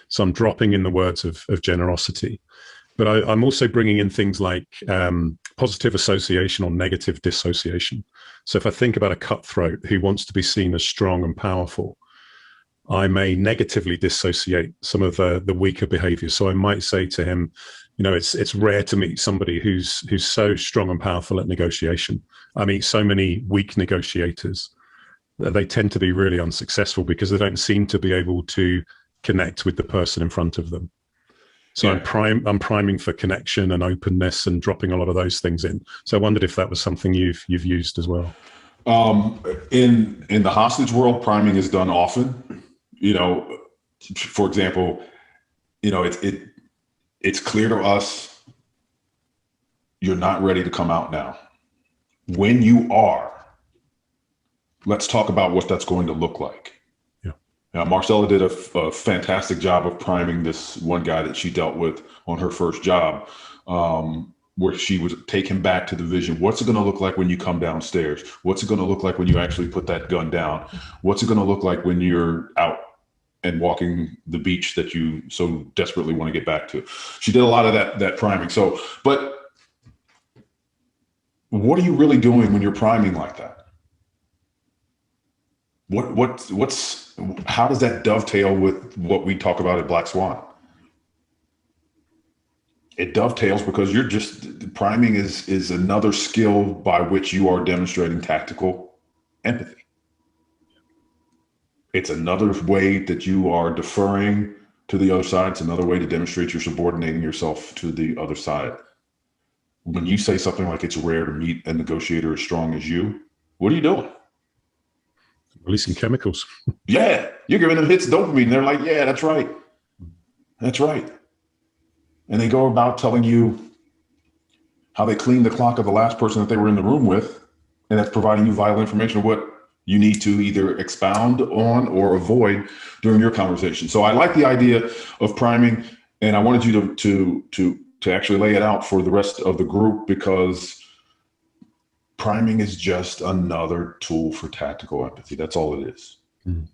So I'm dropping in the words of generosity. But I'm also bringing in things like positive association or negative dissociation. So if I think about a cutthroat who wants to be seen as strong and powerful, I may negatively dissociate some of the weaker behaviors. So I might say to him, it's rare to meet somebody who's so strong and powerful at negotiation. I meet so many weak negotiators that they tend to be really unsuccessful because they don't seem to be able to connect with the person in front of them. So yeah. I'm priming for connection and openness and dropping a lot of those things in. So I wondered if that was something you've used as well. In the hostage world, priming is done often. For example, it's clear to us you're not ready to come out now. When you are, let's talk about what that's going to look like. Yeah. Now, Marcella did a fantastic job of priming this one guy that she dealt with on her first job, where she would take him back to the vision. What's it going to look like when you come downstairs? What's it going to look like when you actually put that gun down? What's it going to look like when you're out and walking the beach that you so desperately want to get back to? She did a lot of that priming. So, but what are you really doing when you're priming like that? How does that dovetail with what we talk about at Black Swan? It dovetails because priming is another skill by which you are demonstrating tactical empathy. It's another way that you are deferring to the other side. It's another way to demonstrate you're subordinating yourself to the other side. When you say something like it's rare to meet a negotiator as strong as you, what are you doing? Releasing chemicals. Yeah, you're giving them hits of dopamine. They're like, yeah, that's right. That's right. And they go about telling you how they cleaned the clock of the last person that they were in the room with. And that's providing you vital information of what you need to either expound on or avoid during your conversation. So I like the idea of priming, and I wanted you to actually lay it out for the rest of the group, because priming is just another tool for tactical empathy. That's all it is. Mm.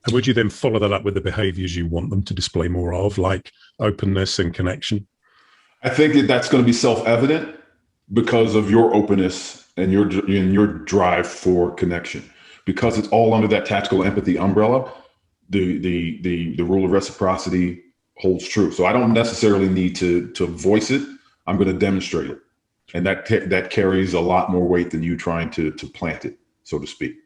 And would you then follow that up with the behaviors you want them to display more of, like openness and connection? I think that's going to be self-evident because of your openness and your drive for connection, because it's all under that tactical empathy umbrella. The rule of reciprocity holds true. So I don't necessarily need to voice it. I'm going to demonstrate it. And that carries a lot more weight than you trying to plant it, so to speak.